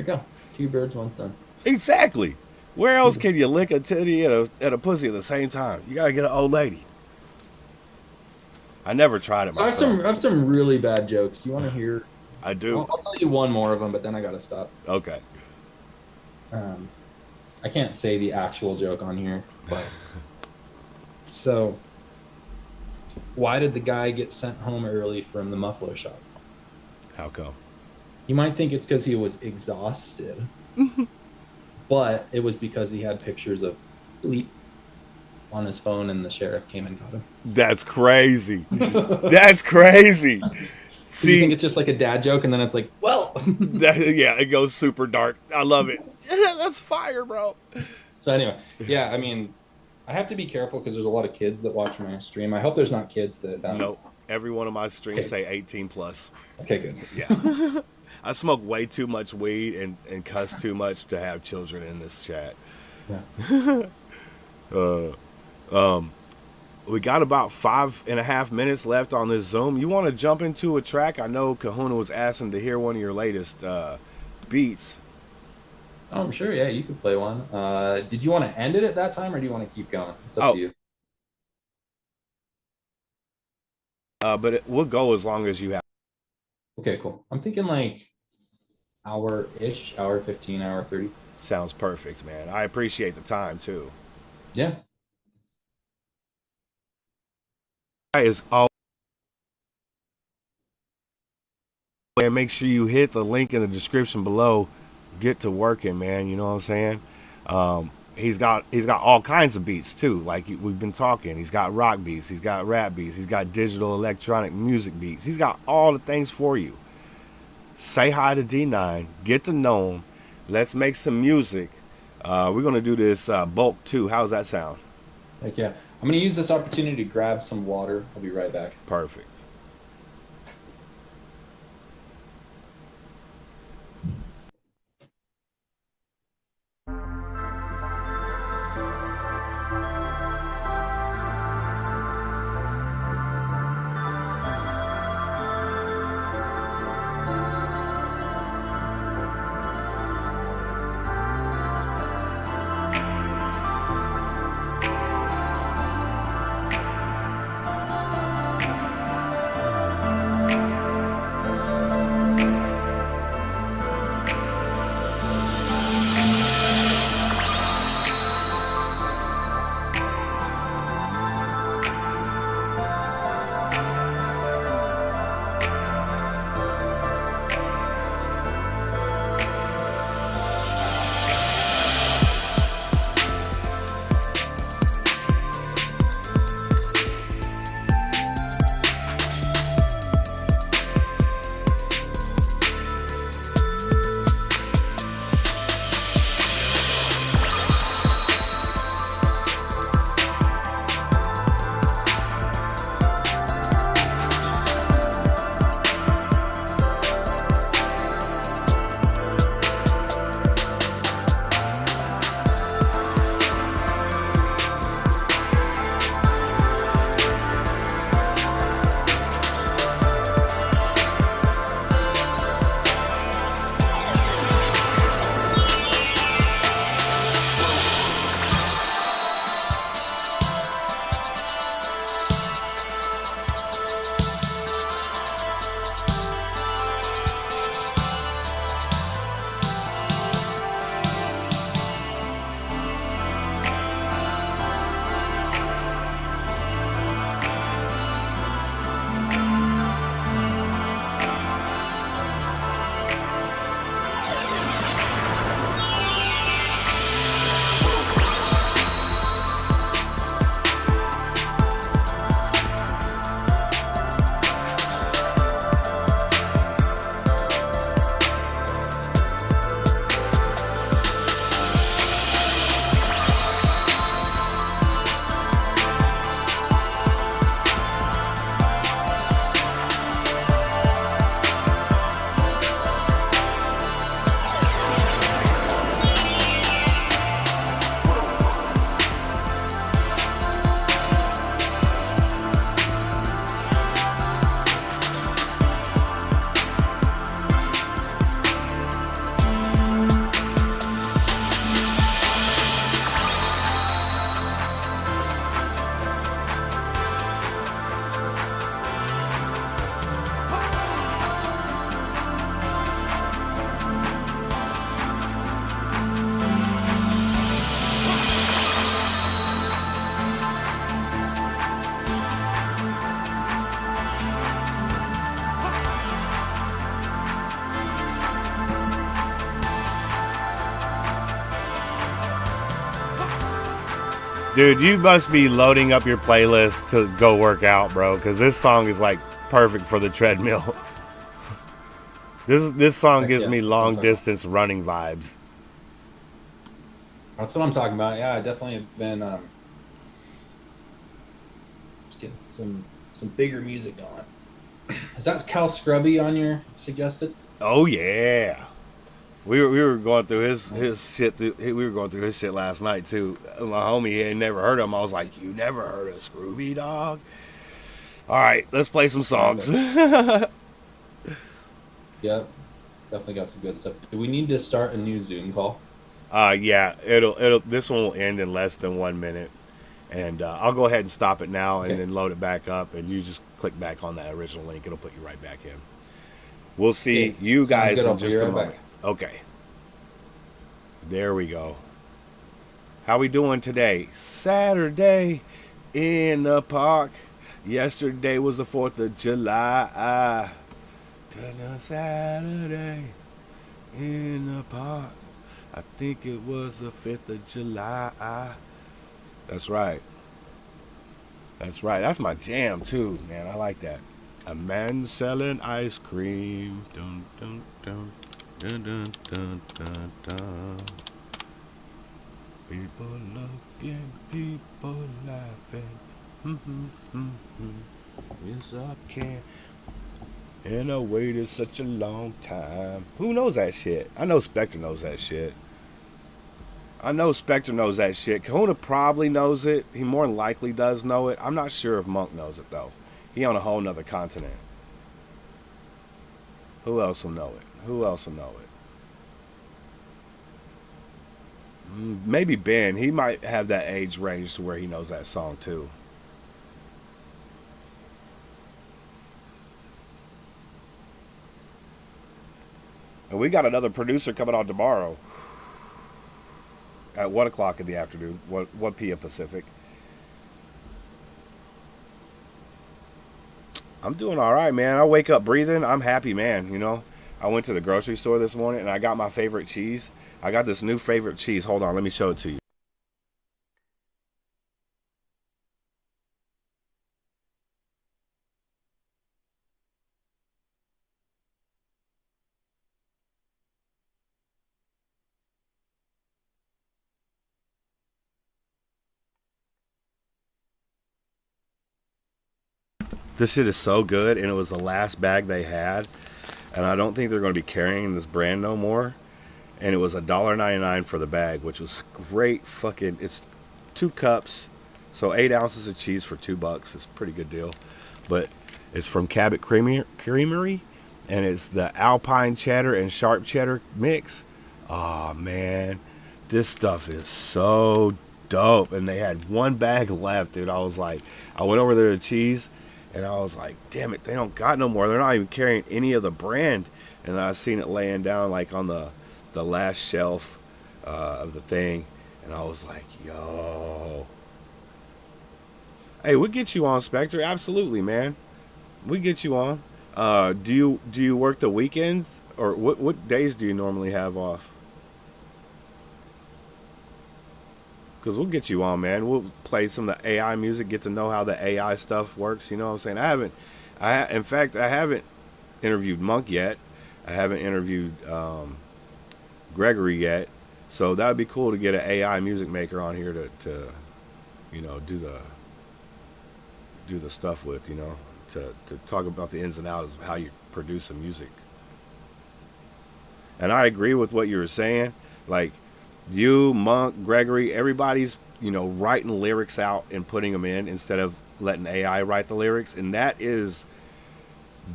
go. 2 birds, 1 stone. Exactly. Where else can you lick a titty and a pussy at the same time? You gotta get an old lady. I never tried it So I myself. have some really bad jokes. You want to hear? I do. I'll tell you one more of them, but then I gotta stop. Okay. I can't say the actual joke on here, but so why did the guy get sent home early from the muffler shop? How come? You might think it's because he was exhausted, but it was because he had pictures of sleep on his phone, and the sheriff came and got him. That's crazy. That's crazy. So you think See, it's just like a dad joke, and then it's like, well. yeah, it goes super dark. I love it. That's fire, bro. So anyway, yeah, I mean, I have to be careful because there's a lot of kids that watch my stream. I hope there's not kids that. Nope. Every one of my streams Okay. say 18 plus. Okay, good. Yeah. I smoke way too much weed and cuss too much to have children in this chat. Yeah. We got about 5.5 minutes left on this Zoom. You want to jump into a track? I know Kahuna was asking to hear one of your latest beats. Oh, I'm sure. Yeah, you could play one. Did you want to end it at that time, or do you want to keep going? It's up Oh. to you. But we'll go as long as you have. Okay, cool. I'm thinking like hour-ish, hour 15, hour 30. Sounds perfect, man. I appreciate the time too. Yeah. Is all. And make sure you hit the link in the description below. Get to working, man. You know what I'm saying? He's got all kinds of beats too. Like we've been talking. He's got rock beats. He's got rap beats. He's got digital electronic music beats. He's got all the things for you. Say hi to D9. Get to know him. Let's make some music. We're gonna do this bulk 2. How's that sound? Like, yeah. I'm going to use this opportunity to grab some water. I'll be right back. Perfect. Dude, you must be loading up your playlist to go work out, bro, because this song is like perfect for the treadmill. This song Heck gives yeah, me that's long what I'm talking distance running vibes. That's what I'm talking about. Yeah, I definitely have been just getting some bigger music going. Is that Cal Scrubby on your suggested? Oh yeah, we were going through his shit. We were going through his shit last night too. My homie he ain't never heard him. I was like, you never heard of Scrooby Dog? All right, let's play some songs. Yep, definitely got some good stuff. Do we need to start a new Zoom call? Yeah, it'll. This one will end in less than 1 minute, and I'll go ahead and stop it now and Okay. then load it back up, and you just click back on that original link. It'll put you right back in. We'll see Okay, you sounds guys good. in I'll be just a right moment. back. Okay. There we go. How we doing today? Saturday in the park. Yesterday was the 4th of July. Saturday in the park. I think it was the 5th of July. That's right. That's right. That's my jam too, man. I like that. A man selling ice cream. Dun, dun, dun, dun, dun, dun, dun, dun. People looking, people laughing. Yes, I can. And I waited such a long time. Who knows that shit? I know Spectre knows that shit. I know Spectre knows that shit. Kahuna probably knows it. He more than likely does know it. I'm not sure if Monk knows it, though. He on a whole nother continent. Who else will know it? Who else will know it? Maybe Ben. He might have that age range to where he knows that song, too. And we got another producer coming on tomorrow at 1 o'clock in the afternoon, 1 p.m. Pacific. I'm doing all right, man. I wake up breathing. I'm happy, man. You know, I went to the grocery store this morning and I got my favorite cheese. I got this new favorite cheese. Hold on, let me show it to you. This shit is so good, and it was the last bag they had, and I don't think they're going to be carrying this brand no more. And it was $1.99 for the bag, which was great. Fucking, it's 2 cups, so 8 ounces of cheese for $2. It's a pretty good deal. But it's from Cabot Creamery, and it's the Alpine cheddar and sharp cheddar mix. Oh man, this stuff is so dope. And they had 1 bag left, dude. I was like, I went over there to cheese. And I was like, damn it, they don't got no more. They're not even carrying any of the brand. And I seen it laying down like on the last shelf of the thing. And I was like, yo. Hey, we'll get you on, Spectre. Absolutely, man. We get you on. Do you work the weekends? Or what days do you normally have off? Because we'll get you on, man. We'll play some of the AI music, get to know how the AI stuff works. You know what I'm saying? In fact, I haven't interviewed Monk yet. I haven't interviewed Gregory yet. So that would be cool to get an AI music maker on here to you know, do the stuff with, you know, to talk about the ins and outs of how you produce some music. And I agree with what you were saying. Like, you, Monk, Gregory, everybody's, you know, writing lyrics out and putting them in instead of letting AI write the lyrics. And that is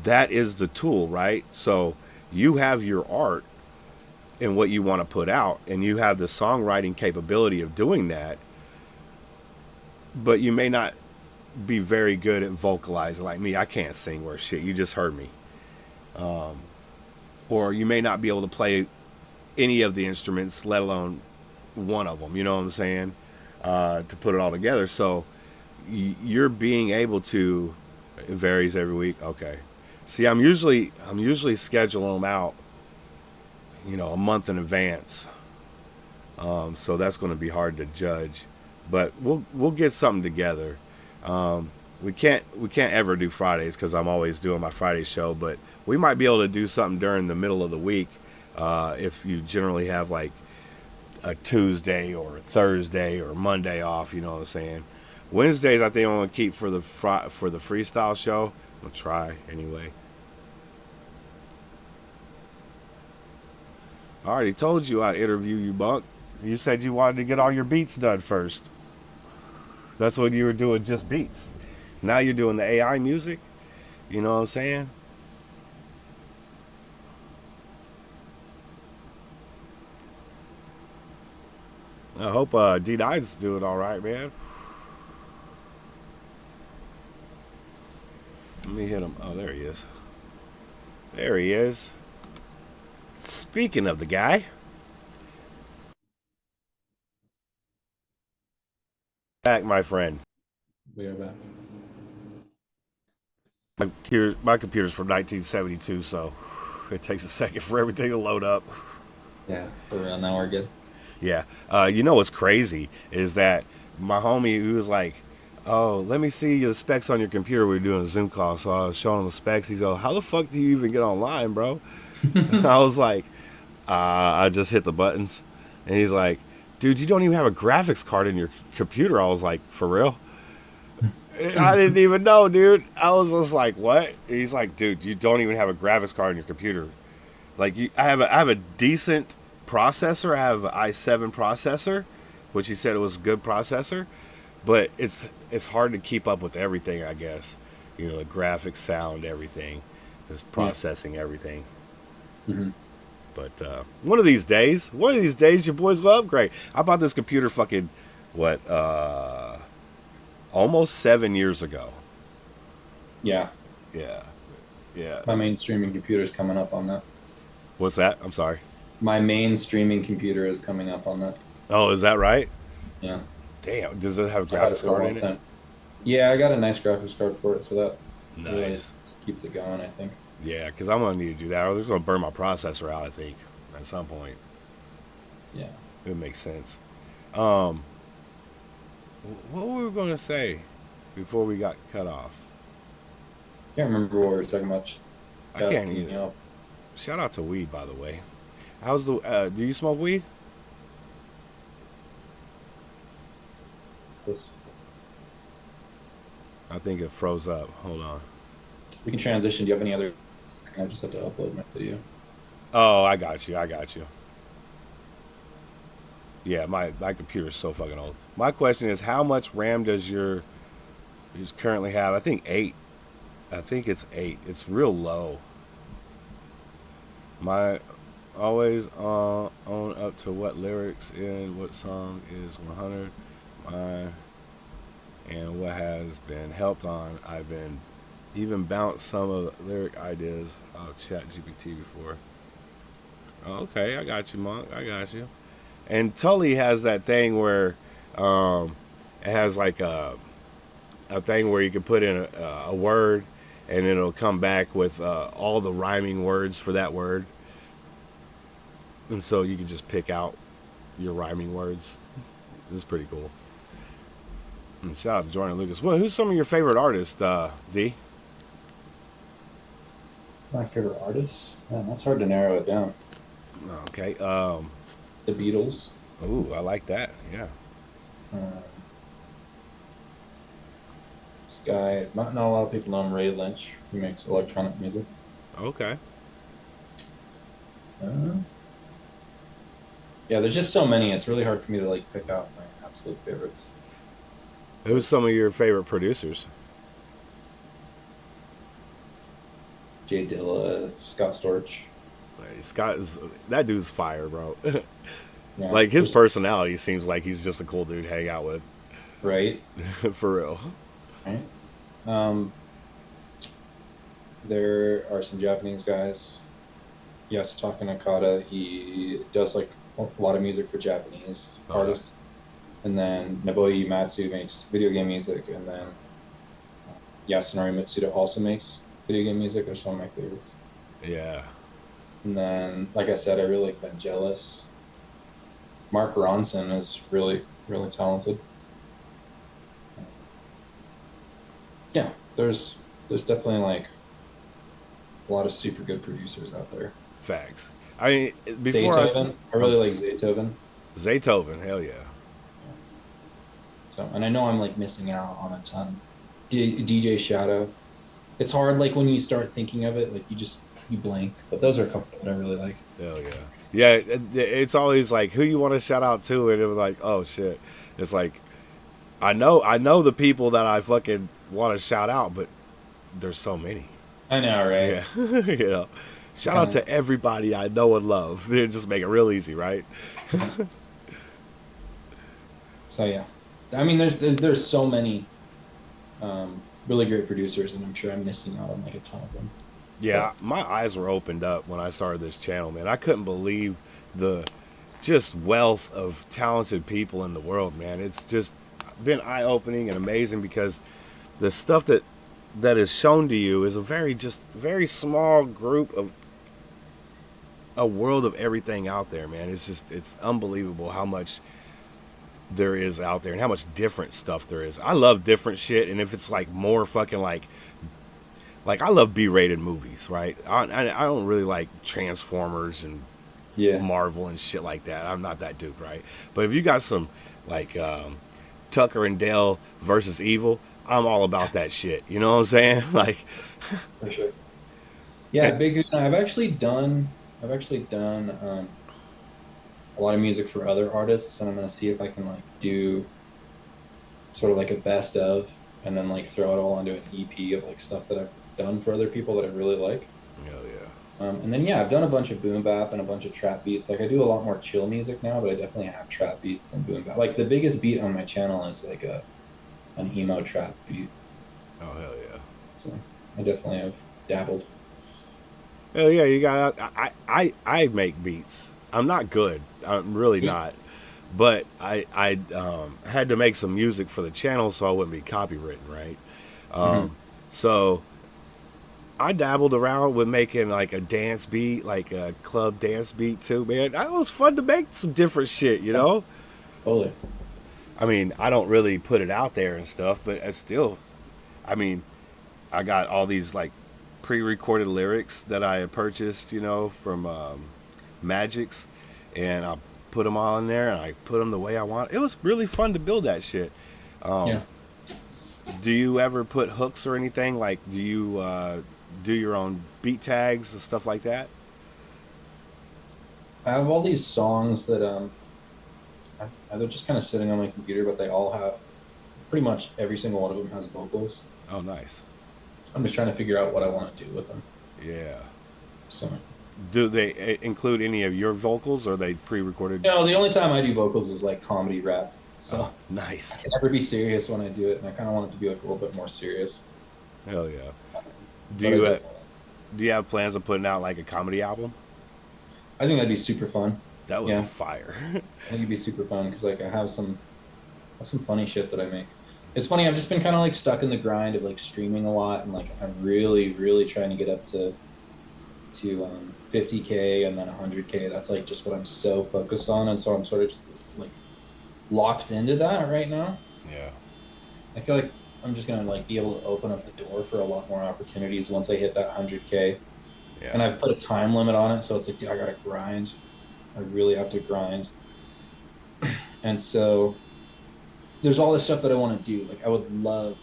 the tool, right? So you have your art and what you want to put out, and you have the songwriting capability of doing that, but you may not be very good at vocalizing. Like me, I can't sing worth shit. You just heard me. Or you may not be able to play any of the instruments, let alone one of them, you know what I'm saying, to put it all together. So you're being able to, it varies every week. Okay. See, I'm usually scheduling them out, you know, a month in advance. So that's going to be hard to judge. but we'll get something together. We can't ever do Fridays because I'm always doing my Friday show, but we might be able to do something during the middle of the week if you generally have like a Tuesday or a Thursday or Monday off. You know what I'm saying? Wednesdays I think I'm gonna keep for the freestyle show. I'm gonna try anyway. I already told you I'd interview you, Bunk. You said you wanted to get all your beats done first. That's when you were doing just beats. Now you're doing the AI music. You know what I'm saying? I hope D9's doing all right, man. Let me hit him. Oh, there he is. There he is. Speaking of the guy. Back, my friend. We are back. My computer's from 1972, so it takes a second for everything to load up. Yeah, for real. Now we're good. Yeah. You know what's crazy is that my homie, he was like, oh, let me see the specs on your computer. We were doing a Zoom call, so I was showing him the specs. He's like, how the fuck do you even get online, bro? I was like, I just hit the buttons. And he's like, dude, you don't even have a graphics card in your computer. I was like, for real? I didn't even know, dude. I was just like, what? And he's like, dude, you don't even have a graphics card in your computer. Like, I have a decent processor. I have an i7 processor, which he said it was a good processor. But it's hard to keep up with everything, I guess. You know, the graphics, sound, everything. Just processing everything. Mm-hmm. But one of these days, your boys will upgrade. I bought this computer fucking, almost 7 years ago. Yeah. Yeah. Yeah. My main streaming computer is coming up on that. What's that? I'm sorry. My main streaming computer is coming up on that. Oh, is that right? Yeah. Damn. Does it have a I had it graphics for a card long in it? time. Yeah, I got a nice graphics card for it, so that really Nice. keeps it going, I think. Yeah, because I'm going to need to do that. Or they're going to burn my processor out, I think, at some point. Yeah. It makes sense. What were we going to say before we got cut off? Can't remember what we were talking about. I can't Got- either. Shout out to weed, by the way. How's the? Do you smoke weed? This. I think it froze up. Hold on. We can transition. Do you have any other? I just have to upload my video. Oh, I got you. Yeah, my computer's so fucking old. My question is, how much RAM does you currently have? I think 8. I think it's 8. It's real low. My always on up to what lyrics in what song is 100. And what has been helped on. I've been even bounced some of the lyric ideas of ChatGPT before. Okay, I got you, Monk. I got you. And Tully has that thing where it has like a thing where you can put in a word and it'll come back with all the rhyming words for that word. And so you can just pick out your rhyming words. It's pretty cool. And shout out to Jordan Lucas. Well, who's some of your favorite artists, D? My favorite artists? Man, that's hard to narrow it down. Okay. The Beatles. Ooh, I like that. Yeah. This guy, not a lot of people know him, Ray Lynch. He makes electronic music. Okay. Yeah, there's just so many. It's really hard for me to like pick out my absolute favorites. Who's some of your favorite producers? Jay Dilla, Scott Storch. That dude's fire, bro. Yeah, Like his just- personality seems like he's just a cool dude to hang out with. right? For real. Right. There are some Japanese guys. Yasutaka Nakata, he does like a lot of music for Japanese Oh, yeah. artists. And then Nobuo Matsu makes video game music, and then Yasunori Mitsuda also makes video game music. They're some of my favorites. Yeah. And then, like I said, I really like Vangelis. Mark Ronson is really, really talented. Yeah, there's definitely like a lot of super good producers out there. Facts. I mean, before Zaytoven, I really like Zaytoven. Zaytoven, hell yeah. So, and I know I'm like missing out on a ton. DJ Shadow. It's hard like when you start thinking of it, like you blank. But those are a couple that I really like. Hell yeah. Yeah, it's always like who you want to shout out to, and it was like, oh shit. It's like I know the people that I fucking want to shout out, but there's so many. I know, right? Yeah. You know. Shout out to everybody I know and love. They just make it real easy, right? So yeah, I mean, there's so many really great producers, and I'm sure I'm missing out on like a ton of them. Yeah, my eyes were opened up when I started this channel, man. I couldn't believe the just wealth of talented people in the world, man. It's just been eye-opening and amazing because the stuff that is shown to you is a very small group of a world of everything out there, man. It's unbelievable how much there is out there and how much different stuff there is. I love different shit, and if it's like more fucking like I love B-rated movies, right? I don't really like Transformers and Marvel and shit like that. I'm not that dude, right? But if you got some like Tucker and Dale versus Evil, I'm all about that shit. You know what I'm saying? Like, For sure. Yeah, big. I've actually done a lot of music for other artists, and I'm gonna see if I can like do sort of like a best of, and then like throw it all onto an EP of like stuff that I've done for other people that I really like. hell yeah. And then yeah, I've done a bunch of boom bap and a bunch of trap beats. Like I do a lot more chill music now, but I definitely have trap beats and boom bap. Like the biggest beat on my channel is like an emo trap beat. Oh hell yeah. So I definitely have dabbled. Hell yeah, you got. I make beats. I'm not good. I'm really not. But I had to make some music for the channel so I wouldn't be copywritten, right? So I dabbled around with making like a dance beat, like a club dance beat too, man. It was fun to make some different shit, you know? Totally. I mean, I don't really put it out there and stuff, but it's still, I mean, I got all these like pre-recorded lyrics that I had purchased, you know, from Magix, and I put them all in there and I put them the way I want. It was really fun to build that shit. Yeah. Do you ever put hooks or anything? Like, do you do your own beat tags and stuff like that? I have all these songs that they're just kind of sitting on my computer, but they all have pretty much every single one of them has vocals. Oh, nice. I'm just trying to figure out what I want to do with them. Yeah. So, Do they include any of your vocals, or are they pre-recorded? no, the only time I do vocals is like comedy rap. So Nice. I can never be serious when I do it, and I kind of want it to be like a little bit more serious. Hell yeah. But I Do you have plans of putting out like a comedy album? I think that'd be super fun. That would Yeah. be fire. I think it'd be super fun because like I have some funny shit that I make. It's funny. I've just been kind of like stuck in the grind of like streaming a lot, and like I'm really trying to get up to 50K and then 100K. That's like just what I'm so focused on, and so I'm sort of just like locked into that right now. Yeah. I feel like I'm just gonna like be able to open up the door for a lot more opportunities once I hit that 100K. Yeah. And I've put a time limit on it, so it's like, dude, I gotta grind. I really have to grind. And so there's all this stuff that I want to do. Like I would love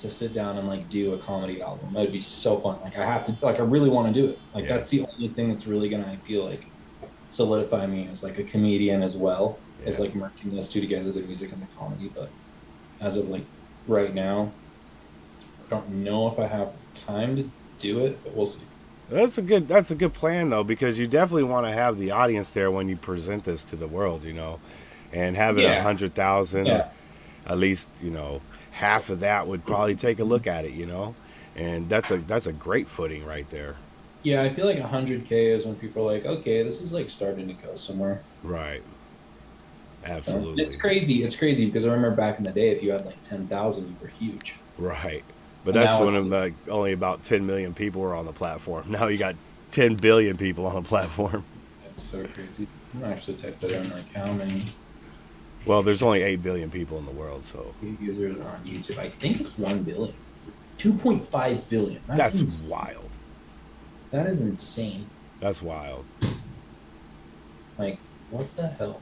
to sit down and like do a comedy album. That would be so fun. Like I have to, like I really want to do it. Like Yeah. that's the only thing that's really gonna, I feel like, solidify me as like a comedian as well as Yeah. like merging those two together, the music and the comedy. But as of like right now, I don't know if I have time to do it, but we'll see. That's a good plan though, because you definitely want to have the audience there when you present this to the world, you know, and having Yeah. 100,000, Yeah. at least, you know, half of that would probably take a look at it, you know, and that's a great footing right there. Yeah, I feel like 100K is when people are like, okay, this is like starting to go somewhere. Right. So, Absolutely. it's crazy. It's crazy because I remember back in the day, if you had like 10,000, you were huge. Right. But And that's now when it's- like only about 10 million people were on the platform. Now you got 10 billion people on the platform. It's so crazy. I'm gonna actually type that in, like how many Well, there's only 8 billion people in the world, so users are on YouTube. I think it's 1 billion. 2.5 billion. That's wild. That is insane. That's wild. Like, what the hell?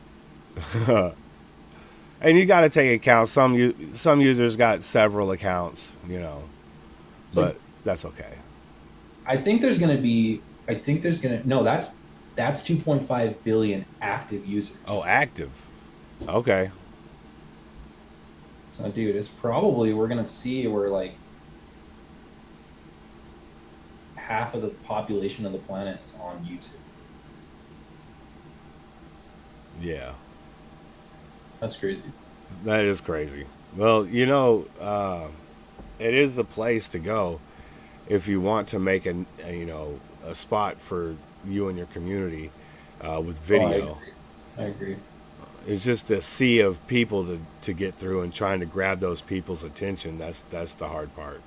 And you got to take account. Some users got several accounts, you know, but that's okay. I think there's gonna be. No, that's 2.5 billion active users. Oh, active. Okay. So, dude, it's probably we're gonna see where like half of the population of the planet is on YouTube. Yeah. That's crazy. That is crazy. Well, you know, it is the place to go if you want to make a spot for you and your community with video. I agree. It's just a sea of people to get through, and trying to grab those people's attention. That's the hard part.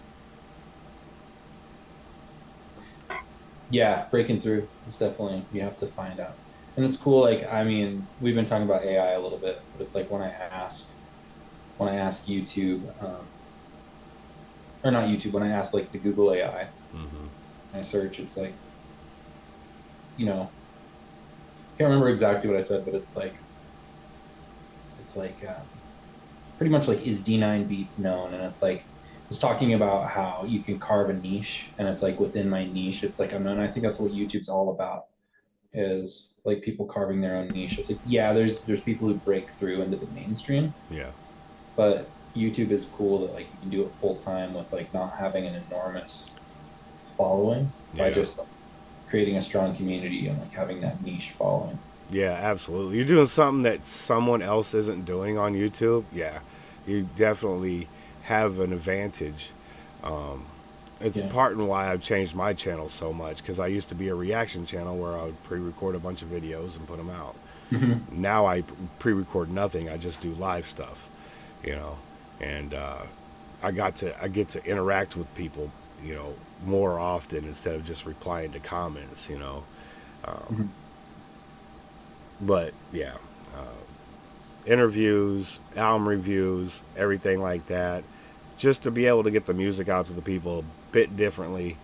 Yeah, breaking through. It's definitely, you have to find out. And it's cool. Like, I mean, we've been talking about AI a little bit, but it's like when I ask YouTube, or not YouTube, when I ask like the Google AI, Mm-hmm. I search, it's like, you know, I can't remember exactly what I said, but it's like pretty much like, is D9 Beats known? And it's like, it's talking about how you can carve a niche, and it's like within my niche, it's like I'm known. I think that's what YouTube's all about, is like people carving their own niche. It's like, yeah, there's people who break through into the mainstream, Yeah. but YouTube is cool that like you can do it full time with like not having an enormous following by Yeah. just like, creating a strong community and like having that niche following. Yeah, absolutely. You're doing something that someone else isn't doing on YouTube. Yeah, you definitely have an advantage. It's Yeah. part in why I've changed my channel so much, because I used to be a reaction channel where I would pre-record a bunch of videos and put them out. Now I pre-record nothing. I just do live stuff, you know, and I get to interact with people, you know, more often instead of just replying to comments, you know. But yeah, interviews, album reviews, everything like that, just to be able to get the music out to the people a bit differently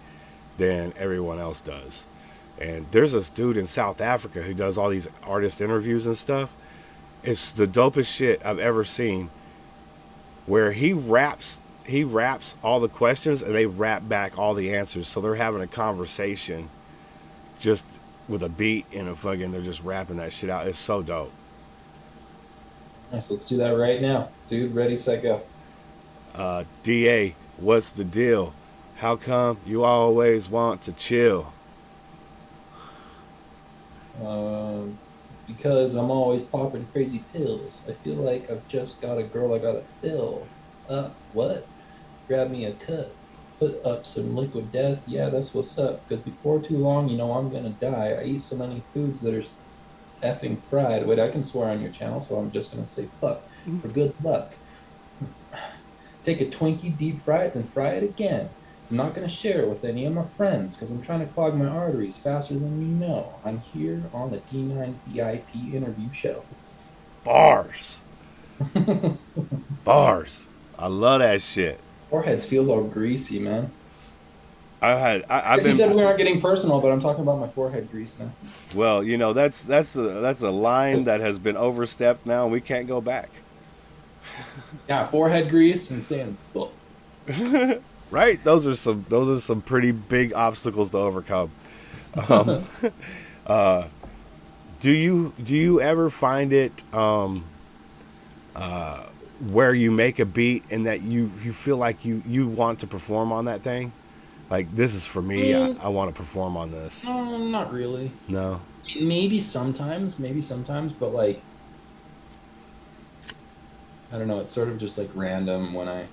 than everyone else does. And there's this dude in South Africa who does all these artist interviews and stuff. It's the dopest shit I've ever seen, where he raps all the questions and they rap back all the answers. So they're having a conversation just with a beat and they're just rapping that shit out. It's so dope. Nice, let's do that right now, dude. Ready, set, go. DA, what's the deal? How come you always want to chill? Because I'm always popping crazy pills. I feel like I've just got a girl I gotta fill. What? Grab me a cup. Put up some liquid death. Yeah, that's what's up. Because before too long, you know I'm gonna die. I eat so many foods that are effing fried. Wait, I can swear on your channel, so I'm just gonna say fuck for good luck. Take a Twinkie, deep fry it, then fry it again. I'm not gonna share it with any of my friends because I'm trying to clog my arteries faster than you know. I'm here on the D9 VIP interview show. Bars. Bars. I love that shit. Foreheads feels all greasy, man. I've You been. said we aren't getting personal, but I'm talking about my forehead grease now. Well, you know, that's a line that has been overstepped now, and we can't go back. Yeah, forehead grease and saying, "Oh." Right? Those are some pretty big obstacles to overcome. Do you ever find it where you make a beat and that you feel like you want to perform on that thing? Like, this is for me. I want to perform on this. Not really. No. Maybe sometimes, but like, I don't know. It's sort of just like random when I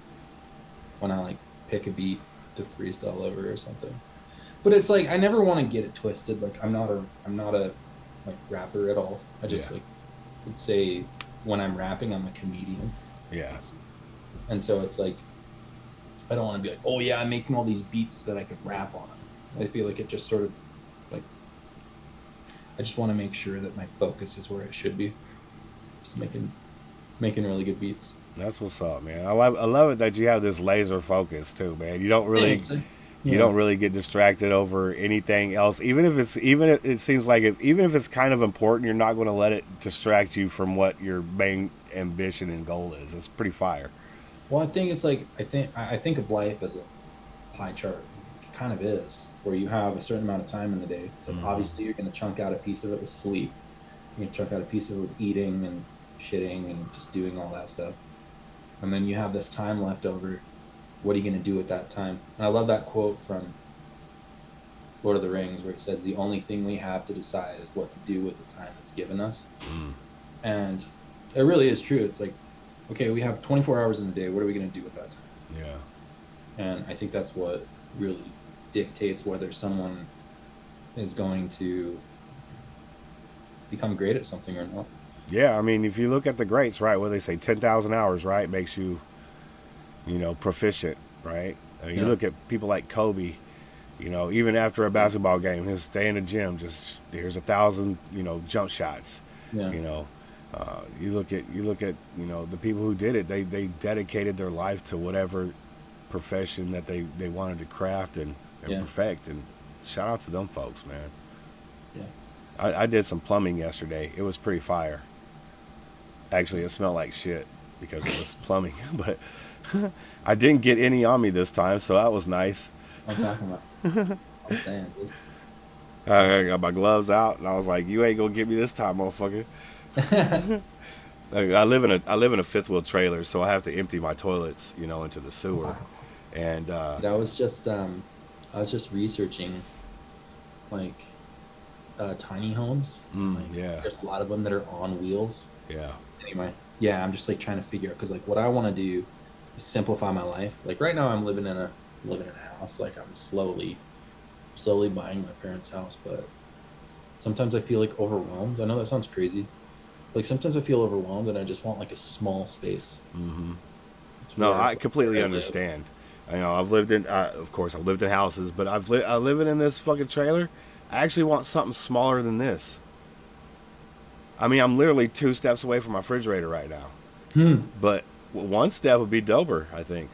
like pick a beat to freestyle over or something. But it's like I never want to get it twisted. Like I'm not a like rapper at all. I just Yeah. like would say when I'm rapping, I'm a comedian, Yeah. and so it's like I don't want to be like, oh yeah, I'm making all these beats that I could rap on. I feel like it just sort of like I just want to make sure that my focus is where it should be. Just making really good beats. That's what's up, man. I love it that you have this laser focus too, man. You don't really you don't really get distracted over anything else. Even if it seems like even if it's kind of important, you're not going to let it distract you from what your main ambition and goal is. It's pretty fire. Well, I think it's like I think of life as a pie chart. It kind of is, where you have a certain amount of time in the day. So obviously you're going to chunk out a piece of it with sleep. You're going to chunk out a piece of it with eating and shitting and just doing all that stuff. And then you have this time left over. What are you going to do with that time? And I love that quote from Lord of the Rings where it says, the only thing we have to decide is what to do with the time that's given us. And it really is true. It's like, okay, we have 24 hours in the day. What are we going to do with that time? Yeah. And I think that's what really dictates whether someone is going to become great at something or not. Yeah, I mean, if you look at the greats, right, what they say, 10,000 hours, right, makes you, proficient, right? I mean, you look at people like Kobe, even after a basketball game, he'll stay in the gym, just here's 1,000, jump shots. Yeah. You look at the people who did it, they dedicated their life to whatever profession that they wanted to craft and perfect, and shout out to them folks, man. Yeah. I did some plumbing yesterday. It was pretty fire. Actually, it smelled like shit because it was plumbing, but I didn't get any on me this time, so that was nice. I'm talking about. I'm saying, dude. I got my gloves out, and I was like, "You ain't gonna get me this time, motherfucker." I live in a fifth wheel trailer, so I have to empty my toilets, into the sewer. And I was just researching, like, tiny homes. yeah, There's a lot of them that are on wheels. yeah, Anyway, yeah, I'm just like trying to figure out, because like what I want to do is simplify my life. Like right now, I'm living in a house. Like I'm slowly buying my parents' house, but sometimes I feel like overwhelmed. I know that sounds crazy. Like sometimes I feel overwhelmed, and I just want like a small space. No, I completely understand. I've lived in, of course, I've lived in houses, but I live in this fucking trailer. I actually want something smaller than this. I mean, I'm literally 2 steps away from my refrigerator right now. But one step would be doper, I think.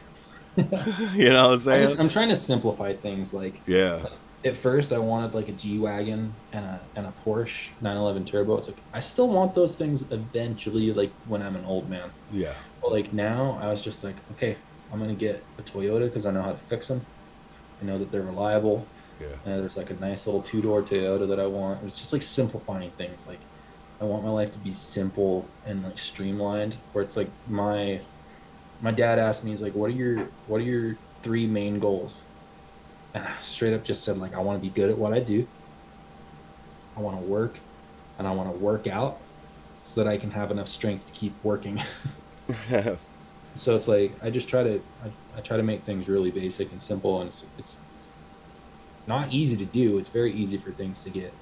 You know what I'm saying? I'm trying to simplify things. Like, Yeah. at first, I wanted like a G-Wagon and a Porsche 911 Turbo. It's like I still want those things eventually, like when I'm an old man. Yeah. But like now, I was just like, okay, I'm gonna get a Toyota because I know how to fix them. I know that they're reliable. Yeah. And there's like a nice little 2-door Toyota that I want. It's just like simplifying things. Like I want my life to be simple and like streamlined. Where it's like my dad asked me, he's like, what are your 3 main goals? And I straight up just said, like, I want to be good at what I do. I want to work, and I want to work out so that I can have enough strength to keep working. So it's like I just try to make things really basic and simple, and it's not easy to do. It's very easy for things to get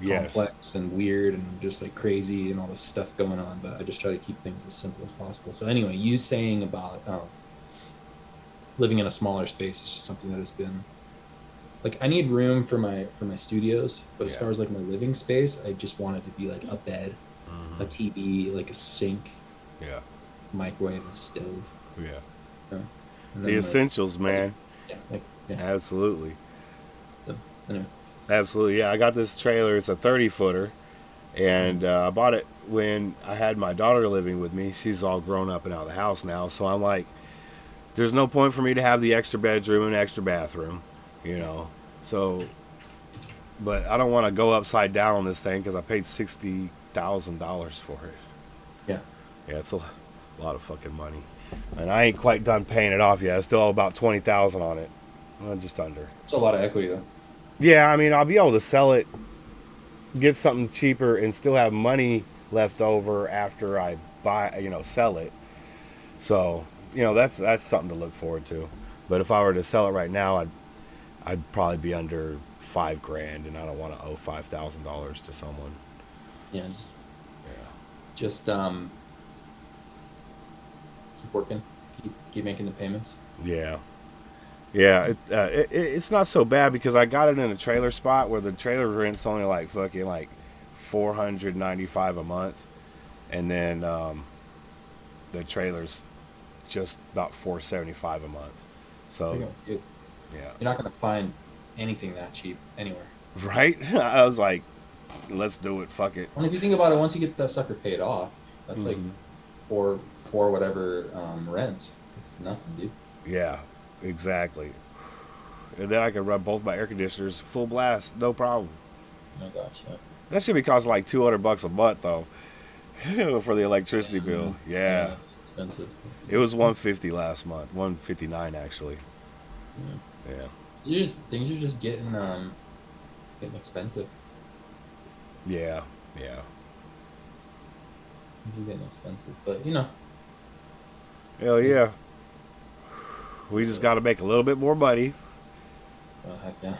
complex and weird and just like crazy and all this stuff going on. But I just try to keep things as simple as possible. So anyway, you saying about living in a smaller space is just something that has been like I need room for my studios, but as far as like my living space, I just want it to be like a bed, a TV, like a sink, microwave, and a stove. Yeah. And The then, like, essentials, man. yeah. Absolutely. So anyway, Absolutely. Yeah, I got this trailer. It's a 30-footer. And I bought it when I had my daughter living with me. She's all grown up and out of the house now. So I'm like, there's no point for me to have the extra bedroom and extra bathroom, So, but I don't want to go upside down on this thing because I paid $60,000 for it. yeah. Yeah, it's a lot of fucking money. And I ain't quite done paying it off yet. I still owe about $20,000 on it. Just under. It's a lot of equity though. Yeah, I mean, I'll be able to sell it, get something cheaper, and still have money left over after I sell it. So, that's something to look forward to. But if I were to sell it right now, I'd probably be under $5,000, and I don't want to owe $5,000 to someone. Yeah, just keep working, keep making the payments. Yeah. It's not so bad because I got it in a trailer spot where the trailer rent's only like fucking like $495 a month, and then the trailer's just about $475 a month. So You're yeah, not gonna find anything that cheap anywhere. right. I was like, let's do it. Fuck it. Well, if you think about it, once you get that sucker paid off, that's like for whatever rent. It's nothing, dude. Yeah, exactly. And then I can run both my air conditioners full blast, no problem. Oh my gosh, yeah. That should be costing like $200 a month though, for the electricity bill. Yeah. Expensive. It was $150 last month, $159 actually. Yeah. Things are just getting expensive. Yeah. Yeah. Things are getting expensive, but Hell yeah. We just got to make a little bit more money. heck yeah.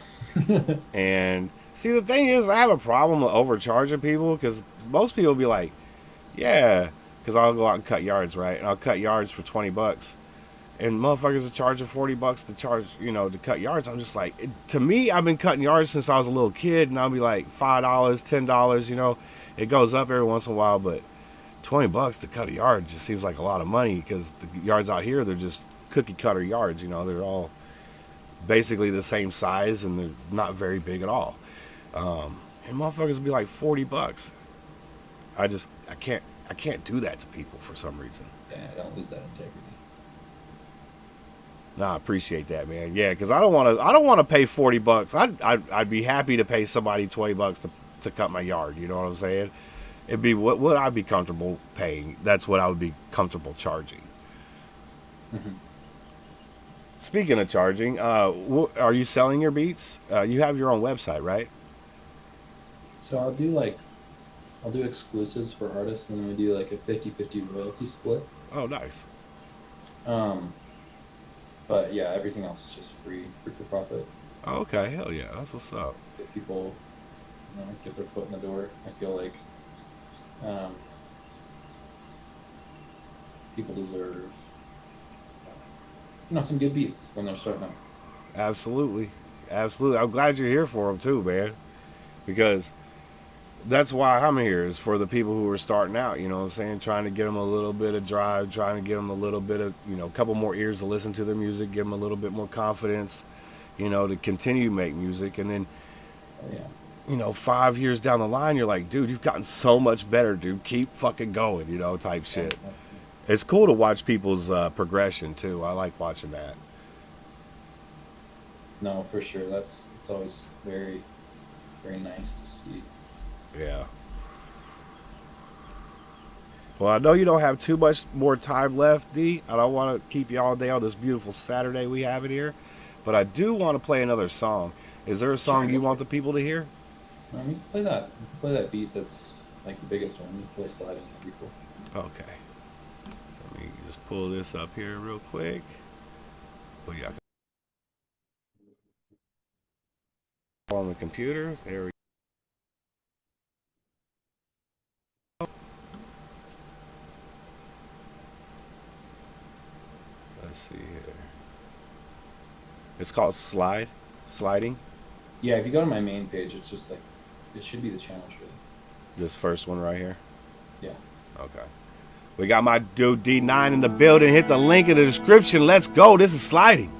And see, the thing is, I have a problem with overcharging people because most people be like, yeah, because I'll go out and cut yards, right? And I'll cut yards for $20. And motherfuckers are charging $40 to charge, to cut yards. I'm just like, to me, I've been cutting yards since I was a little kid, and I'll be like $5, $10, it goes up every once in a while, but $20 to cut a yard just seems like a lot of money because the yards out here, they're just cookie cutter yards, they're all basically the same size and they're not very big at all. And motherfuckers will be like $40. I can't do that to people for some reason. Yeah, don't lose that integrity. No, I appreciate that, man. Yeah, because I don't want to pay $40. I'd be happy to pay somebody $20 to cut my yard. You know what I'm saying? It'd be what I'd be comfortable paying. That's what I would be comfortable charging. Mm-hmm. Speaking of charging, are you selling your beats? You have your own website, right? So I'll do exclusives for artists, and then we do like a 50-50 royalty split. Oh, nice. But yeah, everything else is just free for profit. Oh, okay, hell yeah, that's what's up. Get people, get their foot in the door. I feel like people deserve, some good beats when they're starting out. Absolutely. I'm glad you're here for them too, man. Because that's why I'm here, is for the people who are starting out, you know what I'm saying? Trying to get them a little bit of drive, trying to give them a little bit of, a couple more ears to listen to their music, give them a little bit more confidence, to continue to make music. And then, Oh, yeah. 5 years down the line, you're like, dude, you've gotten so much better, dude. Keep fucking going, type shit. It's cool to watch people's progression too. I like watching that. No, for sure. It's always very, very nice to see. Yeah. Well, I know you don't have too much more time left, D. I don't want to keep you all day on this beautiful Saturday we have it here. But I do want to play another song. Is there a song you want the people to hear? You can play that. You can play that beat that's like the biggest one. You can play Sliding. That'd be cool. Okay. Let me just pull this up here real quick. Oh, yeah. On the computer. There we go. Let's see here. It's called Sliding. Yeah, if you go to my main page, it's just like, it should be the challenge, really. This first one right here. Yeah. Okay. We got my dude D9 in the building. Hit the link in the description. Let's go. This is Sliding.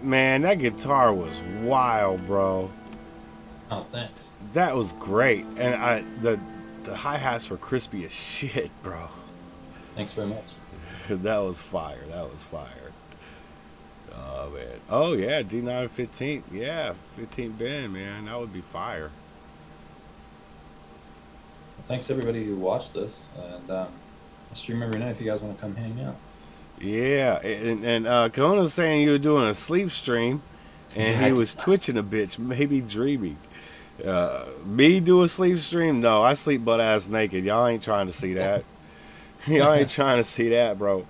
Man, that guitar was wild, bro. Oh, thanks. That was great, and the hi-hats were crispy as shit, bro. Thanks very much. That was fire. That was fire. Oh man. Oh yeah, D9 15. Yeah, 15 bend, man. That would be fire. Well, thanks everybody who watched this, and I stream every night if you guys want to come hang out. Yeah, and Kahuna was saying you were doing a sleep stream, and he was twitching a bitch, maybe dreaming. Me do a sleep stream? No, I sleep butt ass naked. Y'all ain't trying to see that. Y'all ain't trying to see that, bro.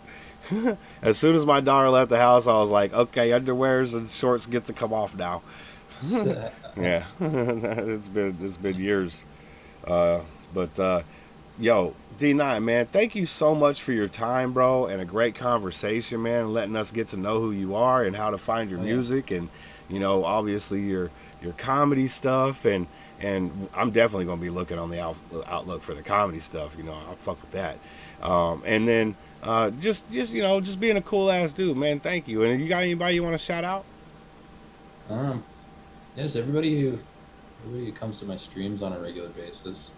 As soon as my daughter left the house, I was like, okay, underwears and shorts get to come off now. Yeah, it's been years. But yo, D9, man, thank you so much for your time, bro, and a great conversation, man, letting us get to know who you are and how to find your music, and you know, obviously your comedy stuff, and I'm definitely gonna be looking on the outlook for the comedy stuff. You know, I'll fuck with that. And then just you know, just being a cool ass dude, man. Thank you. And you got anybody you want to shout out? There's everybody who comes to my streams on a regular basis.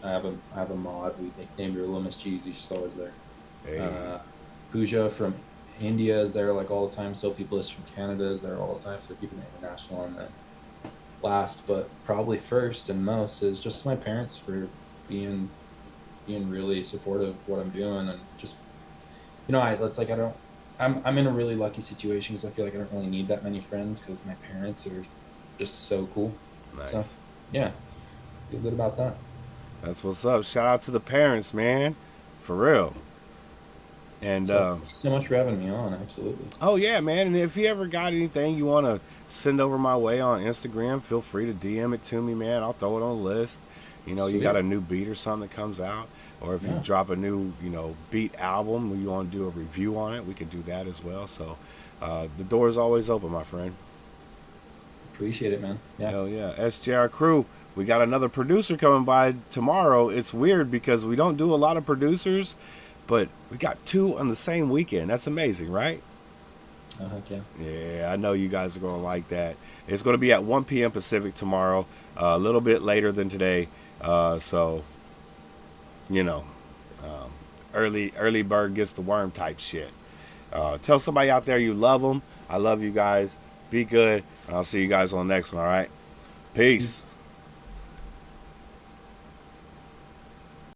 I have a mod. We nicknamed her Little Miss Cheesy. She's always there. Hey. Pooja from India is there like all the time. So people from Canada is there all the time. So keeping it international. And then last, but probably first and most, is just my parents for being really supportive of what I'm doing, and just, you know, I'm in a really lucky situation because I feel like I don't really need that many friends because my parents are just so cool. Nice. So yeah, feel good about that. That's what's up. Shout out to the parents, man, for real. And Thank you so much for having me on. Absolutely. oh yeah, man. And if you ever got anything you want to send over my way on Instagram, feel free to DM it to me, man. I'll throw it on the list. You know, you got a new beat or something that comes out, or if you drop a new, you know, beat album, or you want to do a review on it, we can do that as well. So the door is always open, my friend. Appreciate it, man. Yeah. Hell yeah. SJR crew, we got another producer coming by tomorrow. It's weird because we don't do a lot of producers, but we got 2 on the same weekend. That's amazing, right? Oh, heck yeah. Yeah, I know you guys are going to like that. It's going to be at 1 p.m. Pacific tomorrow, a little bit later than today. So, you know, early bird gets the worm type shit. Tell somebody out there you love them. I love you guys. Be good. And I'll see you guys on the next one, all right? Peace.